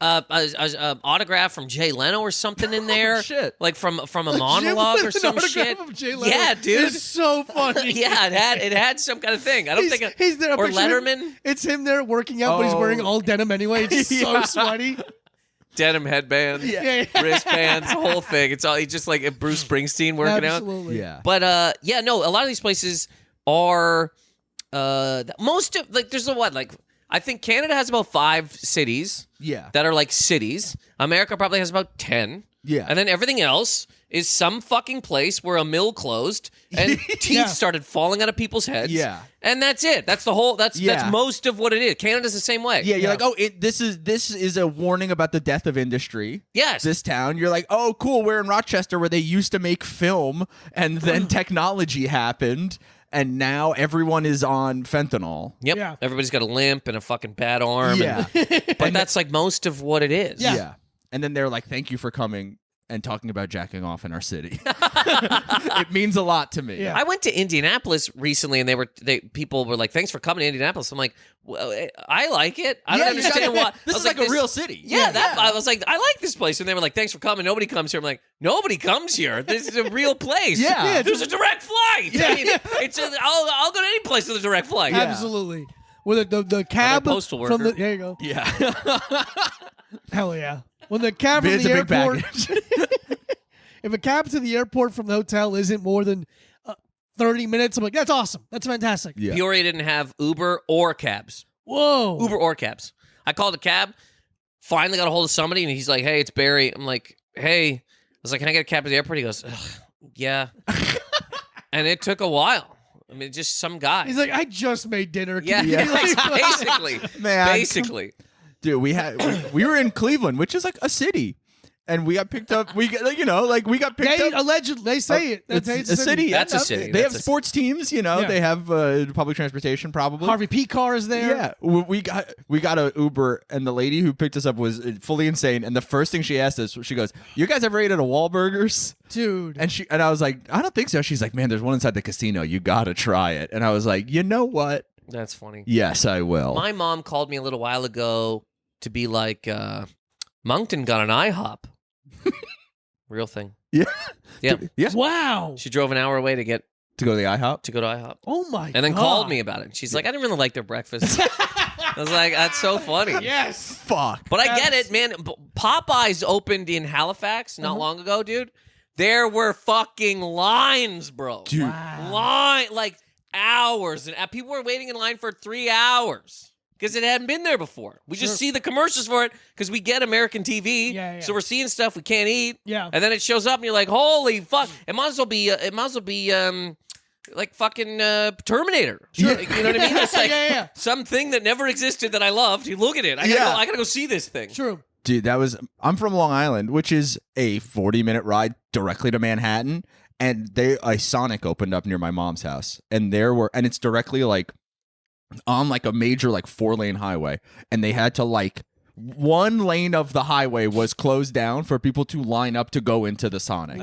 autograph from Jay Leno or something in there. Shit. Like from a monologue or some shit. Of Jay Leno. Yeah, dude. It's so funny. Yeah, it had some kind of thing. I don't think he's there. or Picture him- Letterman. It's him there working out, but he's wearing all denim anyway. It's just so sweaty. Denim headband, Yeah. wristbands, the whole thing. It's all he's just like Bruce Springsteen working out. Absolutely. Yeah. But yeah, no, a lot of these places are most of like there's I think Canada has about 5 cities Yeah. that are like cities. America probably has about 10. Yeah. And then everything else is some fucking place where a mill closed and teeth Yeah. started falling out of people's heads. Yeah. And that's it. That's the whole that's Yeah. most of what it is. Canada's the same way. Yeah, you're like, oh, this is a warning about the death of industry. Yes. This town. You're like, oh, cool. We're in Rochester where they used to make film, and then technology happened, and now everyone is on fentanyl. Yep. Yeah. Everybody's got a limp and a fucking bad arm. Yeah. But that's like most of what it is. Yeah. And then they're like, thank you for coming and talking about jacking off in our city. It means a lot to me. Yeah. I went to Indianapolis recently, and people were like, "Thanks for coming to Indianapolis." I'm like, well, I like it. I don't understand why. This I is was like a real city. Yeah, I was like, I like this place, and they were like, "Thanks for coming." Nobody comes here. I'm like, nobody comes here. This is a real place. Yeah. There's a direct flight. I mean, I'll go to any place with a direct flight. Absolutely. With the cab postal from the worker. there you go. Yeah. Hell yeah. When the cab from It's the a big airport, package. if a cab to the airport from the hotel isn't more than 30 minutes, I'm like, that's awesome. That's fantastic. Yeah. Peoria didn't have Uber or cabs. Whoa. Uber or cabs. I called a cab, finally got a hold of somebody, and he's like, "Hey, it's Barry." I'm like, "Hey." I was like, "Can I get a cab to the airport?" He goes, "Ugh, yeah." And it took a while. I mean, just some guy. He's like, I just made dinner. Can yeah, you give me, like, basically. Man. Basically. Dude, we were in Cleveland, which is like a city. And we got picked up. We got picked They up. allegedly they say it. It's It's a city. That's a city. They That's have a sports teams. You know, Yeah. they have public transportation. Probably. Harvey P. car is there. Yeah, we got a Uber, and the lady who picked us up was fully insane. And the first thing she asked us, she goes, "You guys ever ate at a Wahlburgers?" Dude. And I was like, "I don't think so." She's like, "Man, there's one inside the casino. You gotta try it." And I was like, "You know what? That's funny. Yes, I will." My mom called me a little while ago to be like, Moncton got an IHOP. Real thing. Yeah, Yeah. yeah. Wow. She drove an hour away to To go to the IHOP. go to IHOP. Oh my god. And then called me about it. She's like, I didn't really like their breakfast. I was like, that's so funny. Yes. Fuck. But I get it, man. Popeyes opened in Halifax not long ago, dude. There were fucking lines, bro. Dude. Like hours. And people were waiting in line for 3 hours because it hadn't been there before. We just see the commercials for it because we get American TV. Yeah. So we're seeing stuff we can't eat. Yeah. And then it shows up and you're like, holy fuck. It might as well be, like fucking Terminator. Sure. Like, you know what I mean? It's like Yeah. something that never existed that I loved. You look at it. I gotta go see this thing. True. Dude, I'm from Long Island, which is a 40-minute ride directly to Manhattan, and a Sonic opened up near my mom's house, and it's directly like on like a major like 4-lane highway, and they had to like one lane of the highway was closed down for people to line up to go into the Sonic.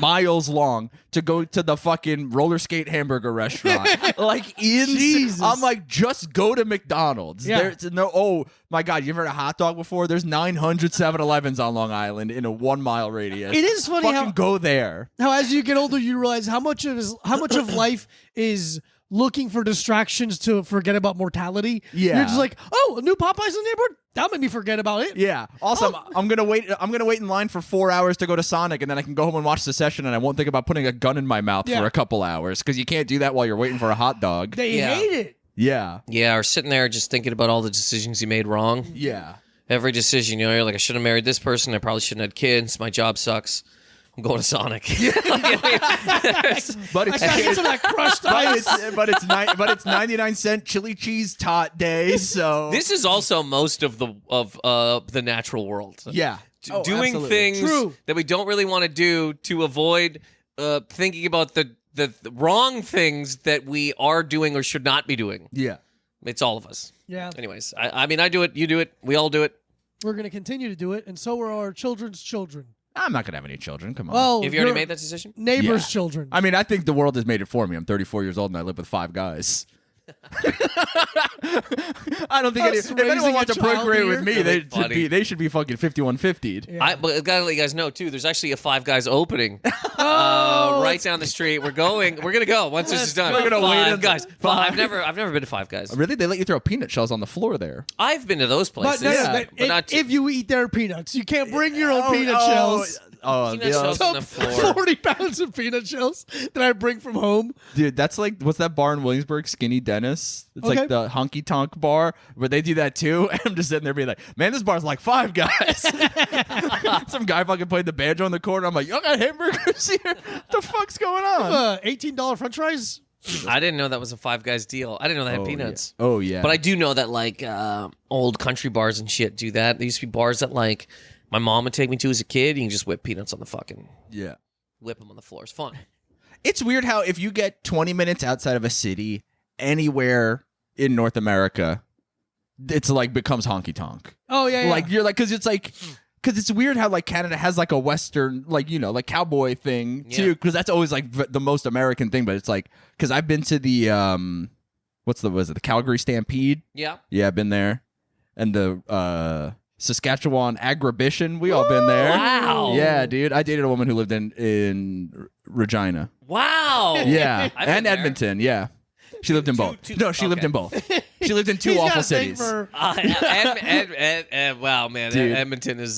Miles long to go to the fucking roller skate hamburger restaurant. Like Jesus. I'm like, just go to McDonald's. Yeah. There's no, oh my God, you ever had a hot dog before? There's 900 7-Elevens on Long Island in a 1 mile radius. It is funny Fucking how go there. as you get older you realize how much of life is looking for distractions to forget about mortality. Yeah. You're just like, oh, a new Popeyes in the neighborhood? That made me forget about it. Yeah. Also, I'm gonna wait in line for 4 hours to go to Sonic, and then I can go home and watch the session, and I won't think about putting a gun in my mouth Yeah. for a couple hours because you can't do that while you're waiting for a hot dog. They Yeah. hate it. Yeah. Yeah, or sitting there just thinking about all the decisions you made wrong. Yeah. Every decision, you're like, I should have married this person. I probably shouldn't have had kids. My job sucks. I'm going to Sonic. But I gotta get some of that crushed ice. but it's 99-cent chili cheese tot day. So This is also most of the natural world. yeah. Oh, Doing absolutely. things True. that we don't really want to do to avoid thinking about the wrong things that we are doing or should not be doing. Yeah. It's all of us. Yeah. Anyways, I mean, I do it. You do it. We all do it. We're going to continue to do it, and so are our children's children. I'm not gonna have any children. Come on. Well, Have you already made that decision? Neighbors' children. I mean, I think the world has made it for me. I'm 34 years old and I live with 5 guys. I don't think if anyone wants to procreate with me, they should be fucking 5150'd. Yeah. But I gotta let you guys know too. There's actually a Five Guys opening right down the street. We're gonna go once this is done. We're gonna wait Five Guys. I've never been to Five Guys. Really? They let you throw peanut shells on the floor there. I've been to those places. But not if you eat their peanuts, you can't bring your own peanut shells. Peanut shells on the floor. 40 pounds of peanut shells that I bring from home. Dude, that's like, what's that bar in Williamsburg? Skinny Dennis. It's Okay. like the honky tonk bar, where they do that too. And I'm just sitting there being like, man, this bar's like 5 Guys. Some guy fucking played the banjo in the corner. I'm like, y'all got hamburgers here? What the fuck's going on? $18 French fries. I didn't know that was a Five Guys deal. I didn't know they had peanuts. Yeah. Oh, yeah. But I do know that like old country bars and shit do that. There used to be bars that like my mom would take me to as a kid. You can just whip peanuts on the fucking whip them on the floor. It's fun. It's weird how if you get 20 minutes outside of a city, anywhere in North America, it's like becomes honky tonk. Oh, yeah. Like you're like, because it's weird how like Canada has like a Western, like, you know, like cowboy thing too, because that's always like the most American thing. But it's like, because I've been to the the Calgary Stampede? Yeah. Yeah, I've been there, and the Saskatchewan Agribition. We all been there. Wow. Yeah, dude. I dated a woman who lived in Regina. Wow. Yeah, I've been and there. Edmonton. Yeah, she lived in both. No, she lived in both. She lived in 2 He's got awful a thing cities. for- Wow, man. Dude. Edmonton is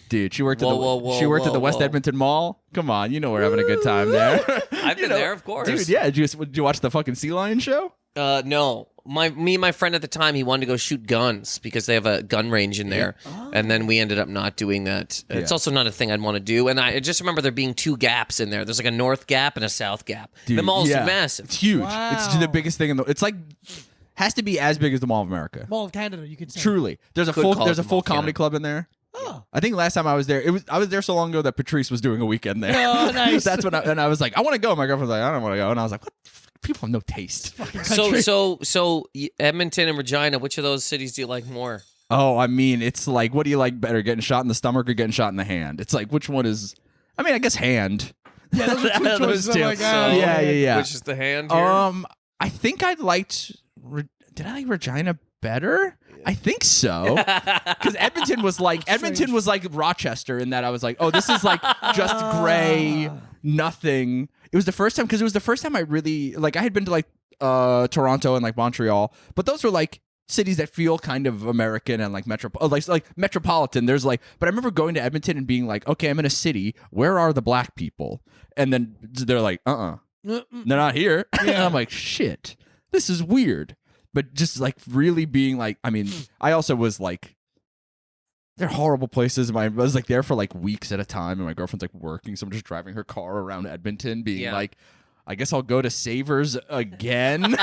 Dude, she worked Whoa, at she worked at the West whoa. Edmonton Mall. Come on, you know we're having a good time there. I've been there, of course. Dude, yeah. Did you watch the fucking Sea Lion show? No. Me and my friend at the time, he wanted to go shoot guns because they have a gun range in there. And then we ended up not doing that. It's also not a thing I'd want to do. And I just remember there being 2 gaps in there. There's like a north gap and a south gap. Dude, the mall's yeah. massive. It's huge. Wow. It's the biggest thing in the. It's like has to be as big as the Mall of America. Mall of Canada, you could say. Truly, there's a Could full call it there's a the full Mall of comedy Canada. club in there. Oh. I think last time I was there, I was there so long ago that Patrice was doing a weekend there. Oh, nice. That's when I was like, I want to go. My girlfriend was like, I don't want to go, and I was like, what? The fuck? People have no taste. So Edmonton and Regina, which of those cities do you like more? Oh, I mean, it's like, what do you like better, getting shot in the stomach or getting shot in the hand? It's like, which one is? I mean, I guess hand. Yeah, those are 2 Those choices. I'm two. like, So- oh, Yeah. Which is the hand here? I think I liked. Did I like Regina better? I think so. Because Edmonton was like Rochester in that I was like, oh, this is like just gray, nothing. It was the first time because it was the first time I really like. I had been to like Toronto and like Montreal, but those were like cities that feel kind of American and like metropolitan. There's like, but I remember going to Edmonton and being like, okay, I'm in a city. Where are the black people? And then they're like, they're not here. And I'm like, shit, this is weird. But just like really being like, I mean, I also was like, they're horrible places. I was like there for like weeks at a time, and my girlfriend's like working, so I'm just driving her car around Edmonton, being like, I guess I'll go to Savers again.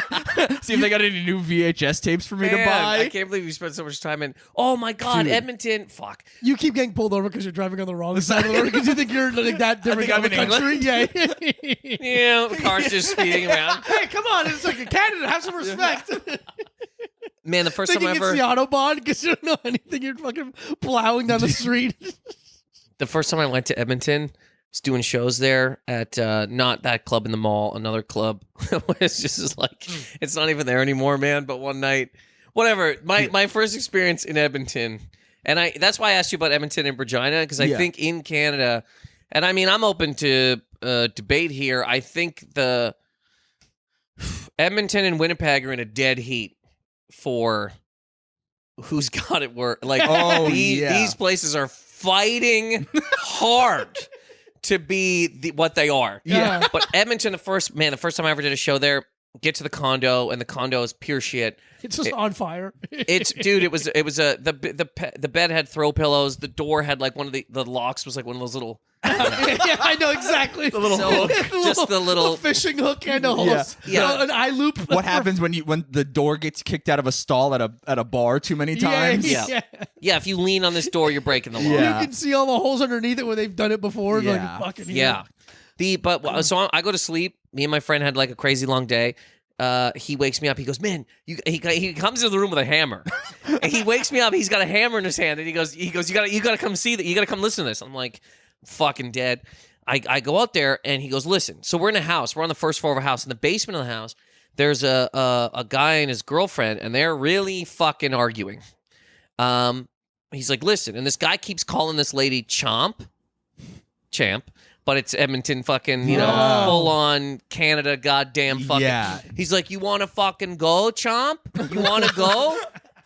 See if they got any new VHS tapes for me to buy. I can't believe you spent so much time in. Oh my God, Dude. Edmonton. Fuck. You keep getting pulled over because you're driving on the wrong side of the road because you think you're like that different I'm of a in country. Yeah. Yeah, the car's just speeding around. Hey, come on. It's like a Canada. Have some respect. Man, the first time Thinking I it's ever. the Autobahn because you don't know anything. You're fucking plowing down the street. The first time I went to Edmonton, was doing shows there at not that club in the mall, another club. It's just like it's not even there anymore, man. But one night, whatever. My first experience in Edmonton, and that's why I asked you about Edmonton and Regina because I think in Canada, and I mean I'm open to debate here. I think the Edmonton and Winnipeg are in a dead heat for who's got it worse. Like these places are fighting hard to be what they are. Yeah. But Edmonton, the first time I ever did a show there, get to the condo, and the condo is pure shit. It's just on fire. It's dude. It was the bed had throw pillows. The door had like one of the locks was like one of those little. Yeah, I know exactly. The little hook. Just the little fishing hook and a hose. Yeah. An eye loop. What happens when the door gets kicked out of a stall at a bar too many times? Yeah. Yeah, if you lean on this door, you're breaking the law. Yeah. You can see all the holes underneath it where they've done it before. Yeah. Like, fucking Yeah. So I go to sleep. Me and my friend had like a crazy long day, he wakes me up. He goes, man, he comes into the room with a hammer. And he wakes me up. He's got a hammer in his hand, and he goes, you gotta come see that. You gotta come listen to this. I'm like, fucking dead. I go out there, and he goes, listen. So we're in a house. We're on the first floor of a house. In the basement of the house, there's a guy and his girlfriend, and they're really fucking arguing. He's like, listen, and this guy keeps calling this lady Champ, but it's Edmonton fucking, full on Canada, goddamn fucking. Yeah. He's like, you want to fucking go, Champ? You want to go?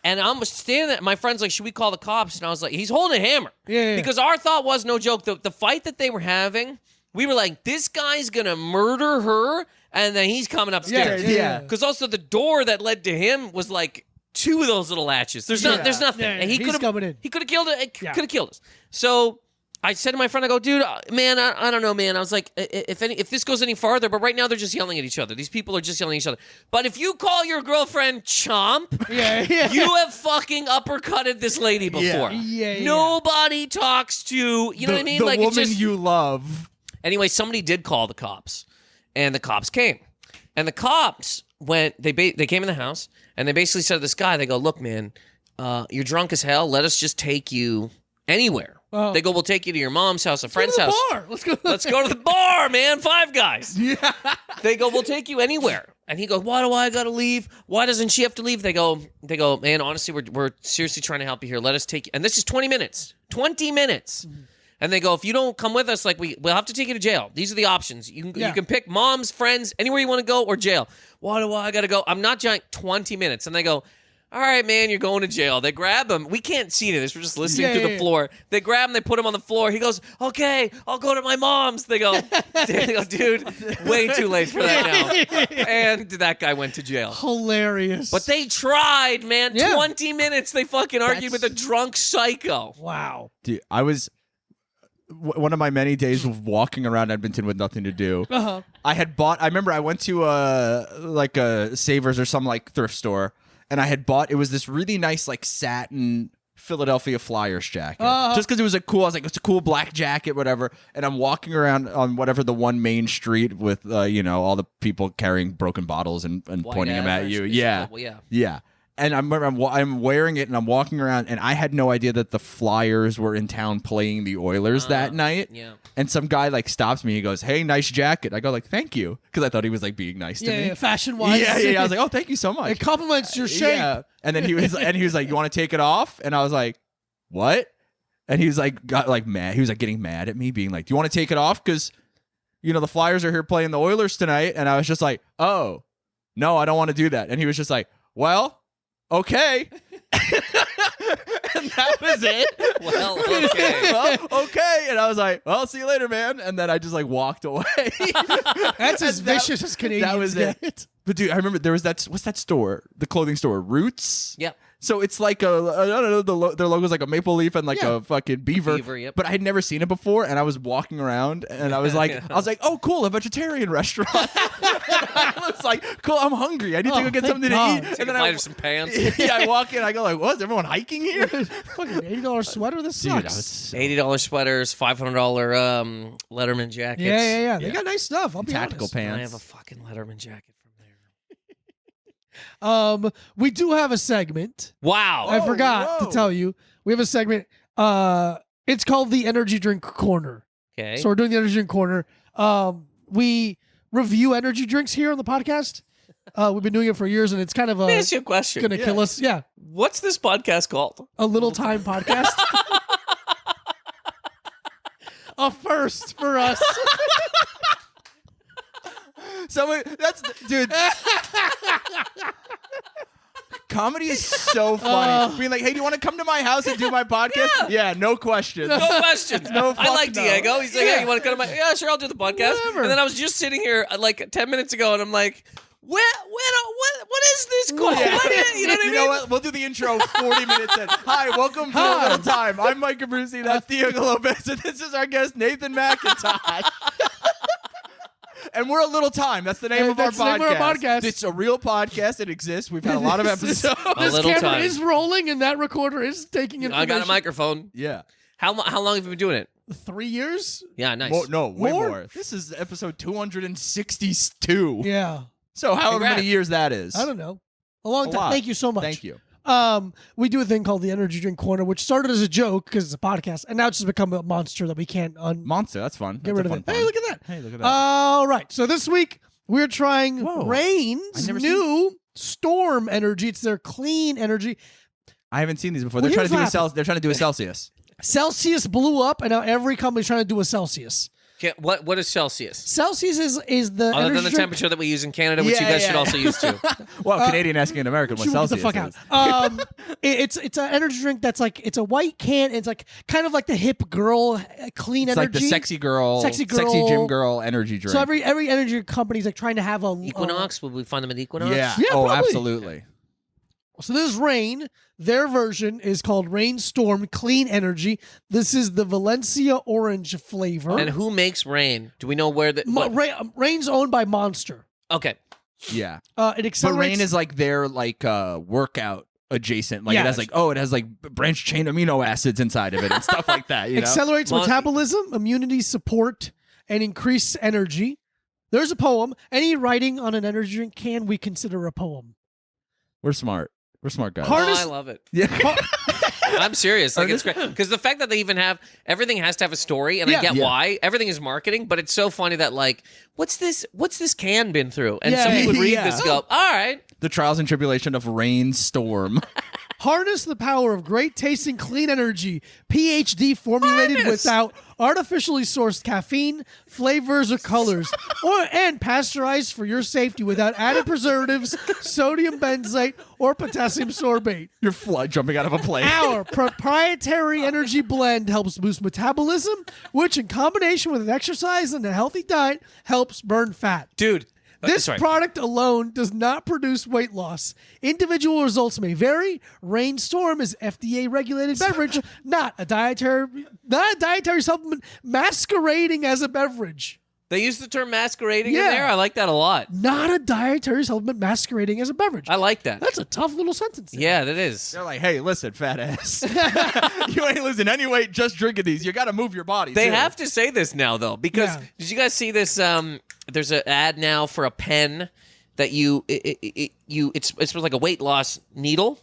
And I'm standing there. My friend's like, should we call the cops? And I was like, he's holding a hammer. Yeah. Because our thought was, no joke, the fight that they were having, we were like, this guy's going to murder her, and then he's coming upstairs. Yeah. Because also the door that led to him was like 2 of those little latches. There's nothing. Yeah, And he he's coming in. He could have killed it. Could have killed us. So I said to my friend, I go, dude, man, I don't know, man. I was like, if this goes any farther, but right now they're just yelling at each other. These people are just yelling at each other. But if you call your girlfriend Chomp, you have fucking uppercutted this lady before. Yeah. Nobody talks to, you know what I mean? The like woman it's just, you love. Anyway, somebody did call the cops, and the cops came. And the cops went, they came in the house, and they basically said to this guy, they go, look, man, you're drunk as hell. Let us just take you anywhere. Oh. They go, we'll take you to your mom's house, a friend's house. Bar. Let's go to the bar, man. 5 Guys. Yeah. They go, we'll take you anywhere. And he goes, why do I gotta leave? Why doesn't she have to leave? They go, man, honestly, we're seriously trying to help you here. Let us take you. And this is 20 minutes. 20 minutes. Mm-hmm. And they go, if you don't come with us, like we'll have to take you to jail. These are the options. You can pick mom's, friends, anywhere you want to go, or jail. Why do I gotta go? I'm not giant. 20 minutes. And they go, all right, man, you're going to jail. They grab him. We can't see this. We're just listening to the floor. They grab him. They put him on the floor. He goes, okay, I'll go to my mom's. They go, dude, way too late for that now. And that guy went to jail. Hilarious. But they tried, man. 20 minutes. They fucking argued with a drunk psycho. Wow. Dude, I was one of my many days of walking around Edmonton with nothing to do. I remember I went to like a Savers or some like thrift store. And I had bought, it was this really nice, like, satin Philadelphia Flyers jacket. Just because it was I was like, it's a cool black jacket, whatever. And I'm walking around on whatever the one main street with, all the people carrying broken bottles and pointing them at you. Yeah. And I'm wearing it and I'm walking around and I had no idea that the Flyers were in town playing the Oilers that night. Yeah. And some guy like stops me. He goes, "Hey, nice jacket." I go like, "Thank you," because I thought he was like being nice to me. Yeah, fashion wise. Yeah. I was like, "Oh, thank you so much." It compliments your shape. Yeah. And then he was like, "You want to take it off?" And I was like, "What?" And he was like, got like mad. He was like getting mad at me, being like, "Do you want to take it off? Because, the Flyers are here playing the Oilers tonight." And I was just like, "Oh, no, I don't want to do that." And he was just like, "Well, okay." And that was it. Well, okay. Well, okay. And I was like, "Well, see you later, man." And then I just like walked away. That's as vicious as Canadians that was get. it. But dude, I remember there was what's that store? The clothing store, Roots? Yep. So it's like I don't know, their logo's like a maple leaf and like a fucking beaver. Yep. But I had never seen it before, and I was walking around, and I was like, "Oh, cool, a vegetarian restaurant." I was like, "Cool, I'm hungry. I need to go get something to eat." Take And a then bite of some pants. Yeah, I walk in, I go like, "What? Is everyone hiking here?" Fucking $80 sweater. This Dude, I sucks. was so $80 sweaters, $500 Letterman jackets. Yeah. They got nice stuff. I'll be tactical honest. pants. I have a fucking Letterman jacket from there. We do have a segment. Wow. I forgot to tell you. We have a segment. It's called the Energy Drink Corner. Okay. So we're doing the Energy Drink Corner. We review energy drinks here on the podcast. We've been doing it for years, and it's kind of Let me ask you a question. gonna kill us. Yeah, What's this podcast called? a little time podcast. A first for us. Dude. Comedy is so funny. Being like, "Hey, do you want to come to my house and do my podcast?" Yeah, no questions. No questions. No, I like no. Diego. He's like, "Hey, you want to come to my?" Yeah, sure, I'll do the podcast. Whatever. And then I was just sitting here like 10 minutes ago, and I'm like, what is this called? Yeah. What is, you know what I mean? You know what? We'll do the intro 40 minutes in. Hi, welcome to A Little Time. I'm Mike Abruzzi. That's Diego Lopez. And this is our guest, Nathan Macintosh. And we're A Little Time. That's the name of our That's the name of our podcast. It's a real podcast. It exists. We've had a lot of episodes. This Little camera Time. is rolling, and that recorder is taking I information. got a microphone. Yeah. How long have you been doing it? 3 years? Yeah, nice. Way More? more. This is episode 262. Yeah. So however Congrats. many years that is. I don't know. A long A time. lot. Thank you so much. Thank you. We do a thing called the Energy Drink Corner, which started as a joke because it's a podcast, and now it's just become a monster that we can't Monster, that's fun. get That's rid a of it. fun Hey, pun. look at that. Hey, look at that. All right. So this week we're trying Whoa. Rain's I've never new Storm Energy. It's their clean energy. I haven't seen these before. Well, They're trying to do here's what they're trying to do a Celsius. Celsius blew up, and now every company's trying to do a Celsius. What is Celsius? Celsius is the Other energy than the drink. temperature that we use in Canada, which Yeah, you guys yeah, should yeah. also use too. Well, Canadian asking an American what Get the Celsius fuck is. out. It's an energy drink that's like it's a white can. It's like kind of like the hip girl clean It's energy. like the sexy Sexy gym girl energy drink. So every energy company's like trying to have a Equinox? Would we find them at Equinox? yeah. Yeah, Oh, probably. absolutely. So this is Rain. Their version is called Rain Storm Clean Energy. This is the Valencia orange flavor. And who makes Rain? Do we know where the? what- Rain's owned by Monster. Okay. Yeah. It But accelerates. Rain is like their workout adjacent. Like Yeah. it has like branched chain amino acids inside of it and stuff like that. You know? accelerates Well- metabolism, immunity support, and increase energy. There's a poem. Any writing on an energy drink can we consider a poem? We're smart. We're smart guys. Hard- Oh, Hardest- I love it. Yeah. I'm serious. Like it's great because the fact that they even have everything has to have a story, and Yeah. I get Yeah. why everything is marketing. But it's so funny that like, what's this can been through? And Yeah. somebody would read Yeah. this, and go, all right. The trials and tribulation of Rain Storm. Harness the power of great tasting clean energy, PhD formulated Harness. without artificially sourced caffeine, flavors, or colors, and pasteurized for your safety without added preservatives, sodium benzoate, or potassium sorbate. You're jumping out of a plane. Our proprietary energy blend helps boost metabolism, which in combination with an exercise and a healthy diet helps burn fat. Dude. This sorry. product alone does not produce weight loss. Individual results may vary. Rainstorm is FDA regulated beverage, not a dietary supplement masquerading as a beverage. They use the term masquerading in Yeah. there. I like that a lot. Not a dietary supplement masquerading as a beverage. I like that. That's a tough little sentence. Yeah, that is. They're like, hey, listen, fat ass. You ain't losing any weight just drinking these. You got to move your body. They too. have to say this now though, because Yeah. did you guys see this? There's an ad now for a pen that it's like a weight loss needle,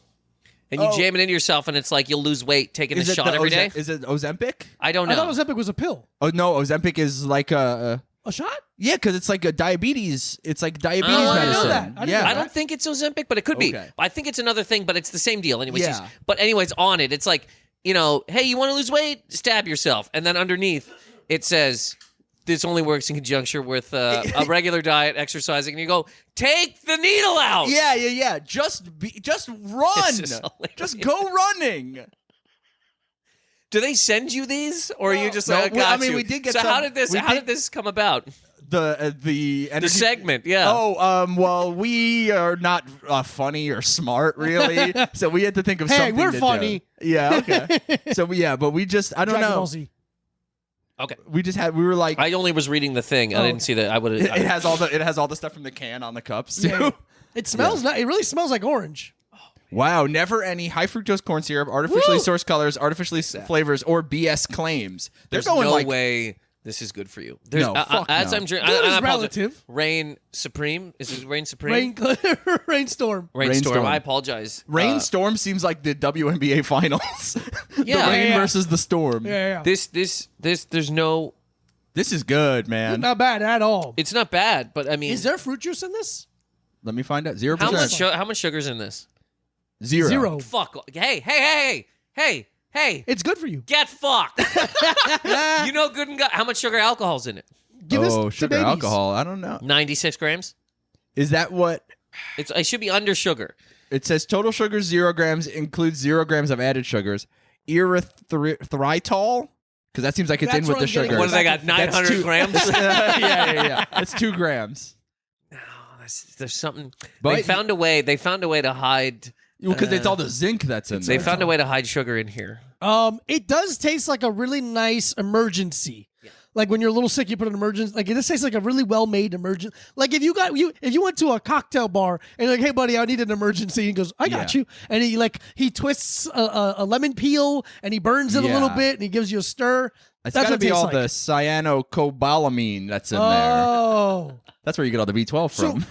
and you jam it into yourself, and it's like you'll lose weight taking this shot every day. Is it Ozempic? I don't I know. thought Ozempic was a pill. Oh no, Ozempic is like A shot? yeah, because it's like a diabetes. It's like diabetes Oh, I didn't know medicine. that. I didn't yeah, know I don't think it's Ozempic, but it could be. Okay. I think it's another thing, but it's the same deal. Anyways, Yeah. but anyways, on it, it's like, hey, you want to lose weight? Stab yourself. And then underneath, it says, this only works in conjunction with a regular diet, exercising. And you go, take the needle out. Yeah. Just run. It's just hilarious. Just go running. Do they send you these, or are you just No, like, well, I got mean, you? we did get So some- how did this come about? The energy, The segment, yeah. Well, we are not funny or smart, really. So we had to think of Hey, something. we're to funny. Do. Yeah, okay. So but we just, I don't Dragon know. Ball Z. Okay. We were like, I only was reading the thing. I Oh. didn't see that. I would it have. has all the stuff from the can on the cups too. Yeah. It smells it really smells like orange. Wow, never any high fructose corn syrup, artificially Woo! sourced colors, artificially flavors, or BS claims. They're There's going no like, way this is good for you. There's, No, fuck as no. I'm drinking, Good I is apologize. relative. Reign Supreme. Is it Reign Supreme? Rainstorm. Rainstorm. Rainstorm. I apologize. Rainstorm seems like the WNBA finals. Yeah. The rain Yeah. versus the storm. Yeah. This. There's no. This is good, man. Not bad at all. It's not bad, but I mean, Is there fruit juice in this? Let me find out. 0%. how much sugar's in this? Zero. Zero. Fuck. Hey. It's good for you. Get fucked. You know good and how much sugar alcohol's in it? Give this Oh, to sugar, babies. alcohol. I don't know. 96 grams. Is that what It should be under sugar. it says? Total sugar 0 grams includes 0 grams of added sugars. Erythritol, because that seems like it's That's in with what the I'm getting sugar. What do they got? That's 900 two- grams. yeah. That's 2 grams. There's something. But- They found a way to hide. Because it's all the zinc that's in They there. found a way to hide sugar in here. It does taste like a really nice emergency. Like when you're a little sick, you put an emergency. Like this tastes like a really well-made emergency. Like if you went to a cocktail bar and you're like, hey buddy, I need an emergency. He goes, I got Yeah. you. And he twists a lemon peel and he burns it a little Yeah. bit and he gives you a stir. It's That's got to what it be tastes all like. the cyanocobalamin that's in there. Oh. That's where you get all the B12 So- from.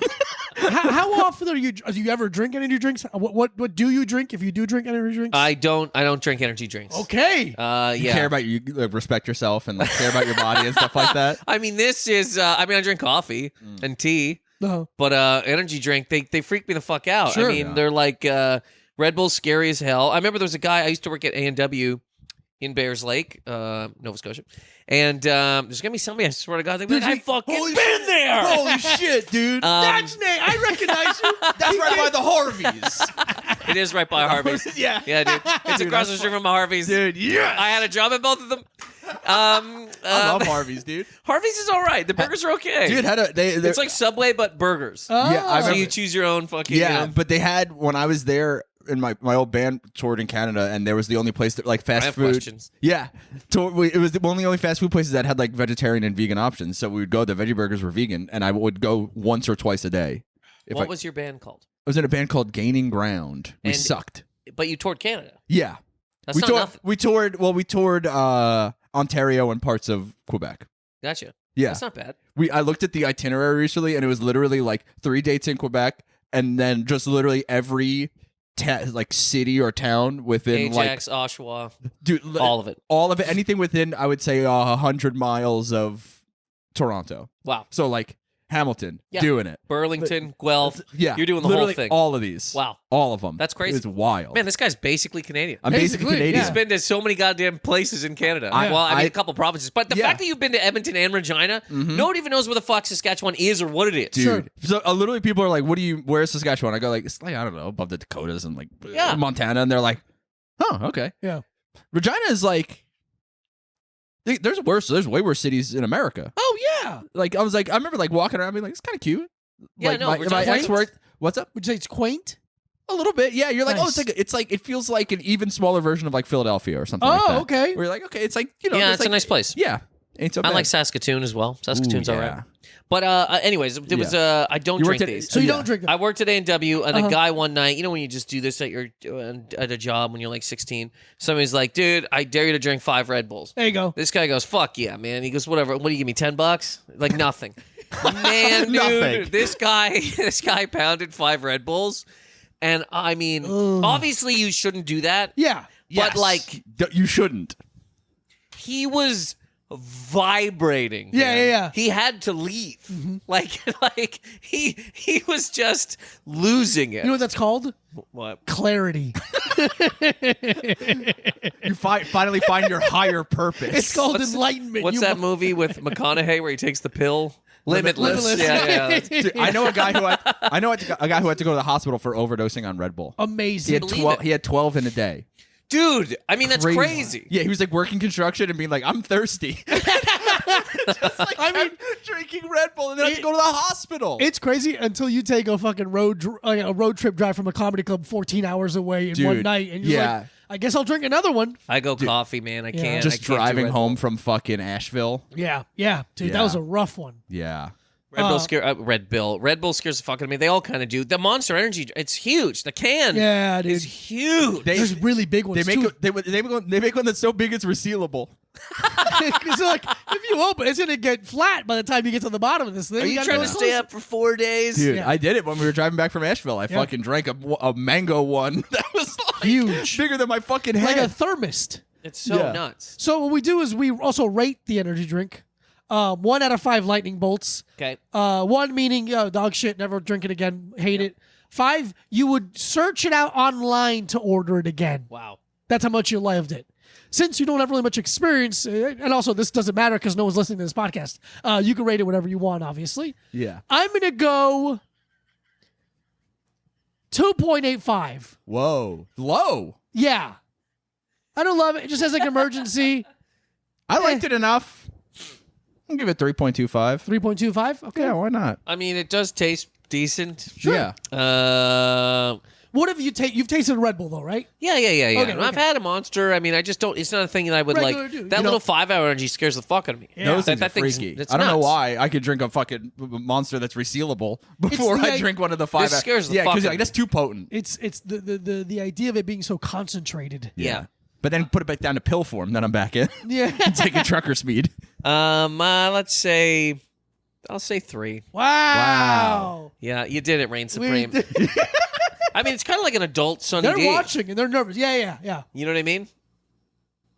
How often do you ever drink energy drinks? What do you drink if you do drink energy drinks? I don't drink energy drinks. Okay. You care about you respect yourself and like care about your body and stuff like that. I mean, this is. I drink coffee and tea, but energy drink they freak me the fuck out. Sure. I mean, they're like Red Bull's scary as hell. I remember there was a guy I used to work at A&W in Bears Lake, Nova Scotia. And there's gonna be somebody, I swear to God, they're like, I fucking been there. Holy shit, dude. That's Nate. I recognize you. That's right by the Harveys. It is right by Harvey's. Yeah. Yeah, dude. It's across the street from a Harvey's. Dude, yeah. I had a job at both of them. I love Harvey's, dude. Harvey's is all right. The burgers are okay. Dude, it's like Subway, but burgers. Yeah, I So remember, you choose your own fucking. yeah, but they had, when I was there, in my old band toured in Canada, and there was the only place that like fast I have food. questions. Yeah, it was the only fast food places that had like vegetarian and vegan options. So we would go. The veggie burgers were vegan, and I would go once or twice a day. What was your band called? I was in a band called Gaining Ground. We And- sucked. But you toured Canada. Yeah, That's we not toured. nothing. We toured Ontario and parts of Quebec. Gotcha. Yeah, That's not bad. I looked at the itinerary recently, and it was literally like 3 dates in Quebec, and then just literally every like city or town within Ajax, Oshawa, dude, all of it. all of it, anything within, I would say 100 miles of Toronto. Wow. So like Hamilton, Yeah. doing it. Burlington, Guelph. Yeah, You're doing the literally whole thing. all of these. Wow. All of them. That's crazy. It's wild. Man, this guy's basically Canadian. I'm basically Basically, Canadian. He's been to so many goddamn places in Canada. A couple provinces. But the Yeah. fact that you've been to Edmonton and Regina, nobody even knows where the fuck Saskatchewan is or what it is. Dude. Sure. So literally people are like, where's Saskatchewan? I go like, it's like, I don't know, above the Dakotas and like Yeah. Montana. And they're like, oh, okay. Yeah. Regina is like, there's way worse cities in America. Oh yeah. Like I remember like walking around being like, it's kind of cute. Yeah, like, no, my Regina's ex quaint. worked. What's up? Would you say it's quaint? A little bit, yeah. You're like, Nice. oh, it feels like an even smaller version of like Philadelphia or something like that. Oh, okay. Where you're like, okay, it's like, Yeah, it's it's a like, nice place. Yeah, ain't so I bad. like Saskatoon as well. Saskatoon's Ooh, all yeah. right. But anyways, there was I don't You drink worked at- these. So you Yeah. don't drink them. I worked at A&W, and a guy one night, you know when you just do this at at a job when you're like 16, somebody's like, dude, I dare you to drink 5 Red Bulls. There you go. This guy goes, fuck yeah, man. He goes, whatever. What do you give me, $10? Like nothing. Man, dude, Nothing. this guy pounded 5 Red Bulls. And I mean, obviously you shouldn't do that. Yeah. But like, You shouldn't. he was vibrating. Yeah, man. yeah. He had to leave. Like he was just losing it. You know what that's called? What? Clarity. You finally find your higher purpose. It's called enlightenment. What's You that mo- movie with McConaughey where he takes the pill? Limitless. Yeah. Dude, I know a guy who had to go to the hospital for overdosing on Red Bull. He Amazing. had believe 12. it. He had 12 in a day. Dude, I mean, that's crazy. Yeah, he was like working construction and being like, I'm thirsty. Just like drinking Red Bull and then have to go to the hospital. It's crazy until you take a fucking road trip drive from a comedy club 14 hours away in one Dude, night, and you're yeah. like, I guess I'll drink another one. I go coffee, man. I can't. Just I can't do driving Red Bull. home from fucking Asheville. Yeah, dude, that Yeah. was a rough one. Yeah. Red Bull scares the fuck out of me. They all kind of do. The Monster Energy, it's huge. The can Yeah, dude. is huge. There's really big ones They too. they make one that's so big it's resealable. Because like, if you open, it's gonna get flat by the time you get to the bottom of this thing. Are you gotta trying go to close stay it. up for 4 days? Dude, Yeah. I did it when we were driving back from Asheville. I fucking drank a mango one that was like Huge. bigger than my fucking head. Like a thermos. It's so Yeah. nuts. So what we do is we also rate the energy drink. 1 out of 5 lightning bolts. Okay. 1 meaning dog shit, never drink it again, hate it. 5, you would search it out online to order it again. Wow. That's how much you loved it. Since you don't have really much experience, and also this doesn't matter because no one's listening to this podcast, you can rate it whatever you want, obviously. Yeah. I'm going to go 2.85. Whoa. Low. Yeah. I don't love it. It just has like emergency. I liked it enough. I'll give it 3.25. 3.25? Okay. Yeah, why not? I mean, it does taste decent. Yeah. What have you you've tasted Red Bull though, right? Yeah. Okay, And I've okay. had a Monster. I mean, I just don't. It's not a thing that I would Regular like. dude. That You little know- 5-hour energy scares the fuck out of me. Yeah. Those things That are thing's- freaky. it's I don't know nuts. why I could drink a fucking monster that's resealable before the I drink one of the 5. This scares the yeah, fuck because out like of that's too potent. It's the idea of it being so concentrated. Yeah. But then put it back down to pill form, then I'm back in. Yeah. Taking trucker speed. Let's say I'll say 3. Wow. Yeah, you did it, Reign Supreme. I mean, it's kind of like an adult Sunny They're D. watching and they're nervous. Yeah. You know what I mean?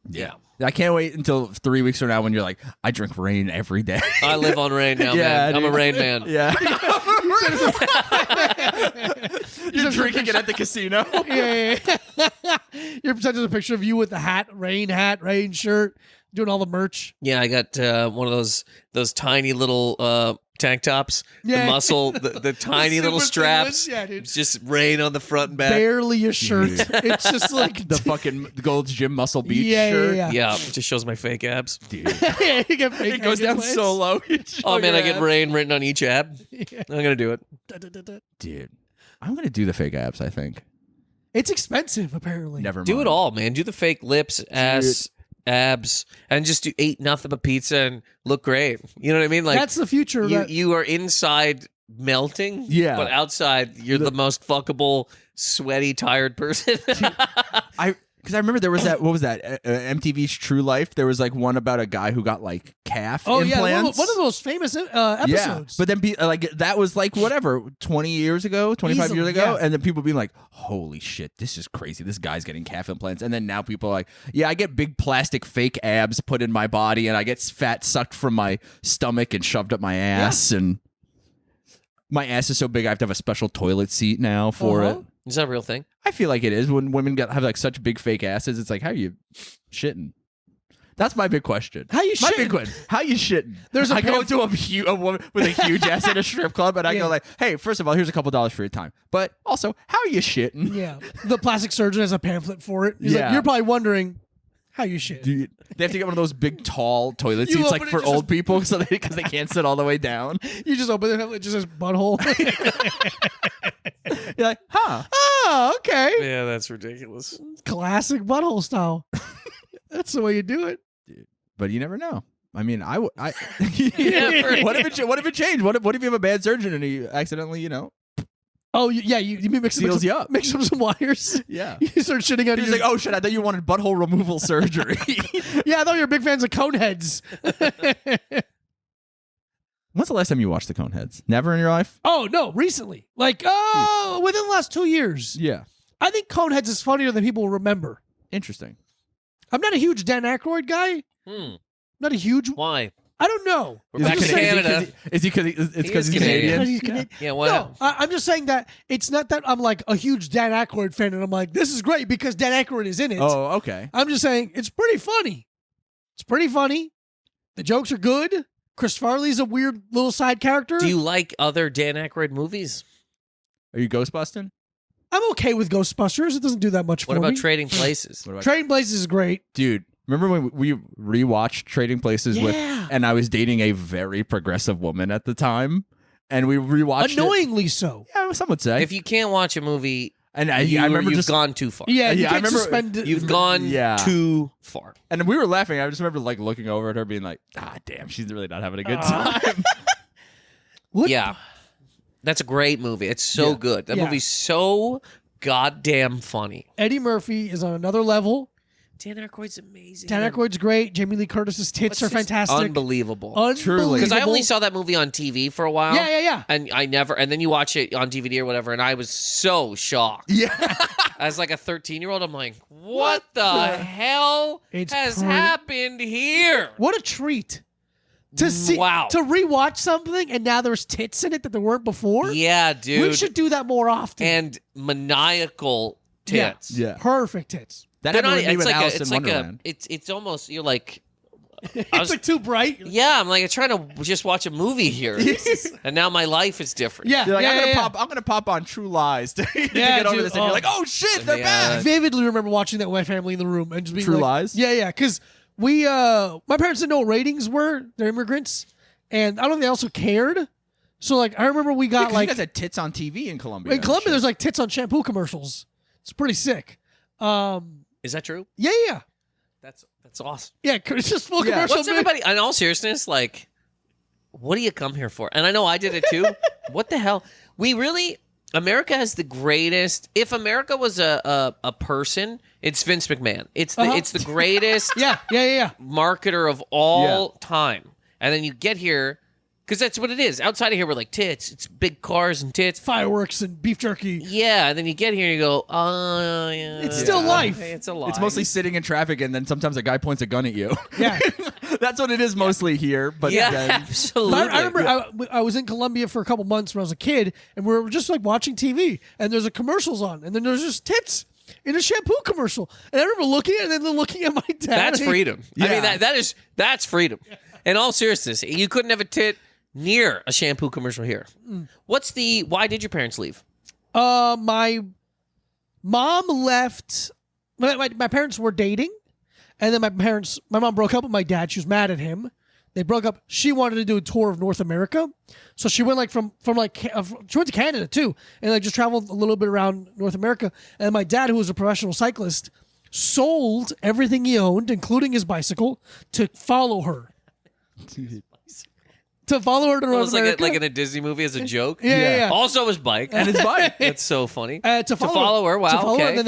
Yeah. I can't wait until 3 weeks from now when you're like, I drink Reign every day. I live on Reign now, man. I'm a Reign man. Yeah. You're drinking it at the casino. Yeah. You're presenting a picture of you with the hat, Reign shirt, doing all the merch. Yeah, I got one of those tiny little tank tops. Yeah. The muscle, the tiny little super straps. thin ones. Yeah, dude. It's just Reign on the front and back. Barely a shirt. It's just like The fucking Gold's Gym Muscle Beach Yeah, shirt. Yeah, it just shows my fake abs. Dude. yeah, you get fake It goes down implants. so low. Oh man, I get Reign written on each ab. I'm gonna do it. Dude, I'm going to do the fake abs, I think. It's expensive, apparently. Never mind. Do it all, man. Do the fake lips, ass, abs, and just eat nothing but pizza and look great. You know what I mean? Like That's the future. you are inside melting, Yeah. but outside you're the most fuckable, sweaty, tired person. Because I remember there was that, what was that, MTV's True Life? There was like one about a guy who got like calf implants. One of the most famous Yeah, episodes. but then like that was like whatever 20 years ago, 25 Easily, years ago, yeah. and then people being like, "Holy shit, this is crazy! This guy's getting calf implants." And then now people are like, "Yeah, I get big plastic fake abs put in my body, and I get fat sucked from my stomach and shoved up my ass, and my ass is so big I have to have a special toilet seat now for it." Is that a real thing? I feel like it is when women have like such big fake asses. It's like, how are you shitting? That's my big question. How you My shitting? big question. How you shitting? There's a I go to a woman with a huge ass at a strip club, and I Yeah. go like, "Hey, first of all, here's a couple dollars for your time, but also, how are you shitting?" Yeah. The plastic surgeon has a pamphlet for it. He's Yeah. like, you're probably wondering how you shit. Dude, they have to get one of those big, tall toilet You seats, open like it, for just old people, so because they can't sit all the way down. You just open it, it just says butthole. You're like, huh? Oh, okay. Yeah, that's ridiculous. Classic butthole style. That's the way you do it. But you never know. I mean, I Never. what if it changed? What if you have a bad surgeon and he accidentally, Oh, you mix Seals you up. Mix up some wires. Yeah. You start shitting on He's your... like, "Oh shit, I thought you wanted butthole removal surgery." Yeah, I thought you were big fans of Coneheads. When's the last time you watched the Coneheads? Never in your life? Oh, no, recently. Like, within the last 2 years. Yeah. I think Coneheads is funnier than people remember. Interesting. I'm not a huge Dan Aykroyd guy. Not a huge... Why? I don't know. We're back in Is he- Canada. Is he because he's Canadian. Canadian? He's Canadian. Yeah, why No, not? I'm just saying that it's not that I'm like a huge Dan Aykroyd fan and I'm like, this is great because Dan Aykroyd is in it. Oh, okay. I'm just saying it's pretty funny. It's pretty funny. The jokes are good. Chris Farley's a weird little side character. Do you like other Dan Aykroyd movies? Are you ghost busting? I'm okay with Ghostbusters. It doesn't do that much What for about me. Trading Places? What about Trading Places is great. Dude, remember when we rewatched Trading Places with, Yeah. and I was dating a very progressive woman at the time, and we rewatched it. Annoyingly so. Yeah, some would say. If you can't watch a movie, And I you, remember you've just gone too far. Yeah, you Yeah, I can't remember- suspend it. You've gone Yeah. too far. and we were laughing. I just remember like looking over at her, being like, "Ah, damn, she's really not having a good Uh-huh. time." What? Yeah. That's a great movie. It's so Yeah. good. That Yeah. movie's so goddamn funny. Eddie Murphy is on another level. Dan Aykroyd's amazing. Dan Aykroyd's great. Jamie Lee Curtis's tits are It's just fantastic. Unbelievable. Unbelievable. Because I only saw that movie on TV for a while. Yeah. And and then you watch it on DVD or whatever, and I was so shocked. Yeah. As like a 13-year-old, I'm like, what the hell It's has pretty- happened here? What a treat to see. Wow. To rewatch something and now there's tits in it that there weren't before. Yeah, dude. We should do that more often. And maniacal Yeah. tits. Yeah. Perfect tits. That They're happened not, with me it's with like Alice in it's like Wonderland. it's almost, you're like, It's like too bright. yeah, I'm like trying to just watch a movie here. And now my life is different. Yeah. You're like, yeah. I'm gonna pop on True Lies to Yeah, get over dude, this, and you're oh. like, "Oh shit, they're Yeah. back." Vividly remember watching that with my family in the room and just being True like, Lies? Yeah. Because we, my parents didn't know what ratings were. They're immigrants, and I don't think they also cared. So like, I remember we got 'Cause like you guys had tits on TV in Colombia. in Colombia, there's like tits on shampoo commercials. It's pretty sick. Is that true? Yeah. That's awesome. Yeah, it's just full Yeah. commercial. What's everybody, in all seriousness, like, what do you come here for? And I know I did it too. What the hell? America has the greatest. If America was a person, it's Vince McMahon. It's the greatest Yeah. marketer of all time. And then you get here, Because that's what it is. Outside of here, we're like tits. It's big cars and tits. Fireworks and beef jerky. Yeah, and then you get here and you go, oh, yeah. It's still life. It's a lie. It's mostly sitting in traffic, and then sometimes a guy points a gun at you. Yeah. That's what it is mostly here. But Yeah, then, absolutely. I remember I was in Colombia for a couple months when I was a kid, and we were just like watching TV, and there's commercials on, and then there's just tits in a shampoo commercial. And I remember looking at it and then looking at my dad. That's freedom. I Yeah. mean, that's freedom. In all seriousness, you couldn't have a tit near a shampoo commercial here. Why did your parents leave? My mom left. My parents were dating, and then my mom broke up with my dad. She was mad at him. They broke up. She wanted to do a tour of North America, so she went she went to Canada too, and like just traveled a little bit around North America. And my dad, who was a professional cyclist, sold everything he owned, including his bicycle, to follow her. To follow her to North Almost America. like in a Disney movie as a joke. Yeah. Also his bike. and his bike. That's so funny. To follow her. Wow. To follow her, okay. and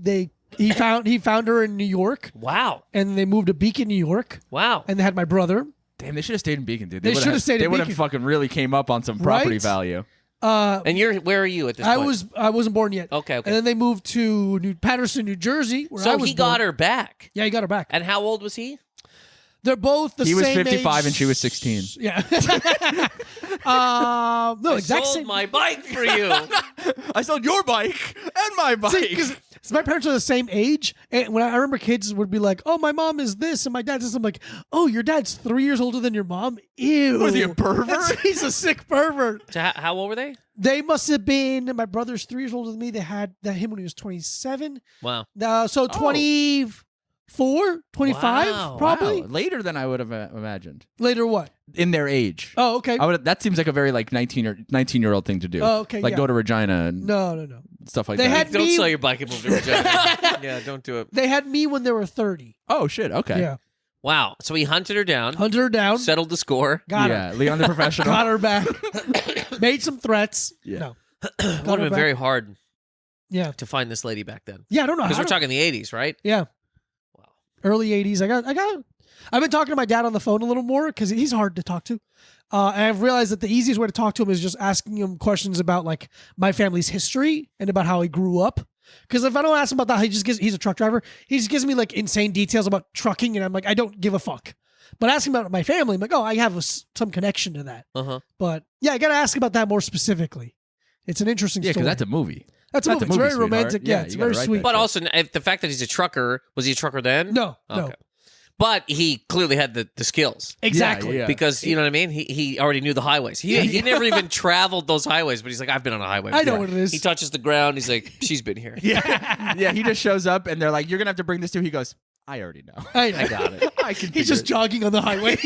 then he found her in New York, Wow. and they moved to Beacon, New York, Wow. and they had my brother. Damn, they should have stayed in Beacon, dude. They should have stayed in They would have Beacon. fucking really came up on some property Right? value. And where are you at this point? I wasn't born yet. Okay. And then they moved to Patterson, New Jersey, where I So was he got born. her back. Yeah, he got her back. And how old was he? They're both the He same was 55 age. and she was 16. Yeah. No, exact Sold same. my bike for you. I sold your bike and my bike. Because my parents are the same age, and when I remember kids would be like, "Oh, my mom is this, and my dad's this," I'm like, "Oh, your dad's 3 years older than your mom." Ew. Was he a pervert? He's a sick pervert. So how old were they? They must have been. My brother's 3 years older than me. They had him when he was 27. Wow. So 24, 25, Wow. probably. Wow, later than I would have imagined. Later, what? In their age. Oh, okay. That seems like a very like 19-year-old thing to do. Oh, okay, Like yeah. go to Regina and No. stuff like They that. had- Don't Me- sell your bike and move to Regina. Yeah, don't do it. They had me when they were 30. Oh shit. Okay. Yeah. Wow. So he hunted her down, Hunted her down. settled the score. Got yeah. her. Leon the professional. Got her back. Made some threats. Yeah. No. It would have her been back. very hard Yeah. to find this lady back then. Yeah, I don't know. Because how we're to- talking the 80s, right? Yeah. Wow. Early 80s. I've been talking to my dad on the phone a little more because he's hard to talk to. And I've realized that the easiest way to talk to him is just asking him questions about like my family's history and about how he grew up. Because if I don't ask him about that, he's a truck driver. He just gives me like insane details about trucking, and I'm like, I don't give a fuck. But asking about my family, I'm like, oh, I have some connection to that. Uh-huh. But yeah, I got to ask about that more specifically. It's an interesting Yeah, story. because that's a movie. That's a movie. It's very sweetheart. romantic. Yeah, Yeah, it's you very gotta write sweet. that. But also, if the fact that he's a trucker, was he a trucker then? No. But he clearly had the skills. Exactly. Yeah. Because, you know what I mean? He already knew the highways. He never even traveled those highways, but he's like, I've been on a highway I know before. what it is. He touches the ground. He's like, she's been here. Yeah, he just shows up and they're like, "You're gonna have to bring this to." He goes, "I already know. I got it. I can." He's just jogging on the highway.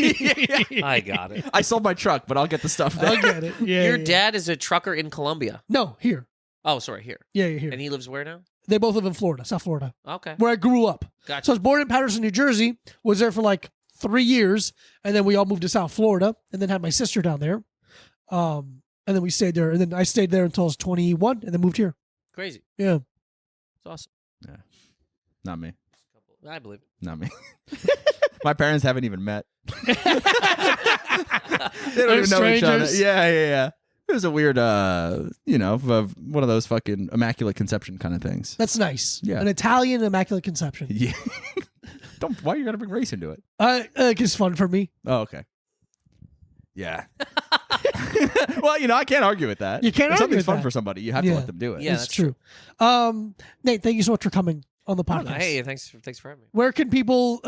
I got it. I sold my truck, but I'll get the stuff there. I'll get it. Yeah. Your yeah. dad is a trucker in Colombia. No, here. Oh, sorry, here. Yeah, you're here. And he lives where now? They both live in Florida, South Florida, Okay. where I grew up. Gotcha. So I was born in Patterson, New Jersey, was there for like 3 years, and then we all moved to South Florida, and then had my sister down there. And then we stayed there, and then I stayed there until I was 21, and then moved here. Crazy. Yeah. It's awesome. Not me. I believe it. Not me. My parents haven't even met. They don't They're even know each other. strangers. Yeah. It was a weird, one of those fucking immaculate conception kind of things. That's nice. Yeah. An Italian immaculate conception. Yeah. Why you gotta bring race into it? It's fun for me. Oh, okay. Yeah. Well, I can't argue with that. You can't If argue something's with fun that. for somebody, you have to Yeah. let them do it. Yeah, it's that's true. Nate, thank you so much for coming on the podcast. Hey, thanks for having me. Where can people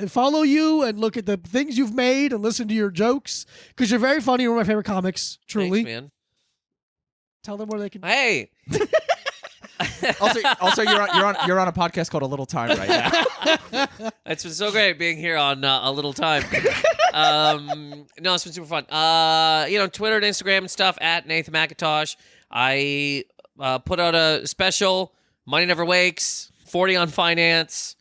follow you and look at the things you've made and listen to your jokes? Because you're very funny. You're one of my favorite comics, truly. Thanks, man. Tell them where they can. Hey. Also, you're on a podcast called A Little Time right now. It's been so great being here on A Little Time. No, it's been super fun. Twitter and Instagram and stuff at Nathan Macintosh. I put out a special, Money Never Wakes, 40 on finance.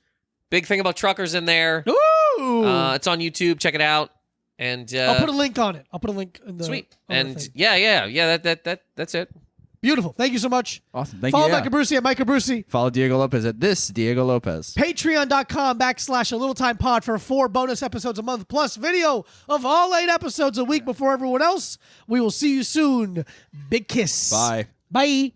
Big thing about truckers in there. Ooh! It's on YouTube. Check it out. And I'll put a link on it. I'll put a link in the sweet. on the And thing. yeah. That's it. Beautiful. Thank you so much. Awesome. Thank Follow you. Micah Brucey at Micah Brucey. Follow Diego Lopez at this Diego Lopez. Patreon.com/A Little Time Pod for 4 bonus episodes a month, plus video of all 8 episodes a week before everyone else. We will see you soon. Big kiss. Bye. Bye.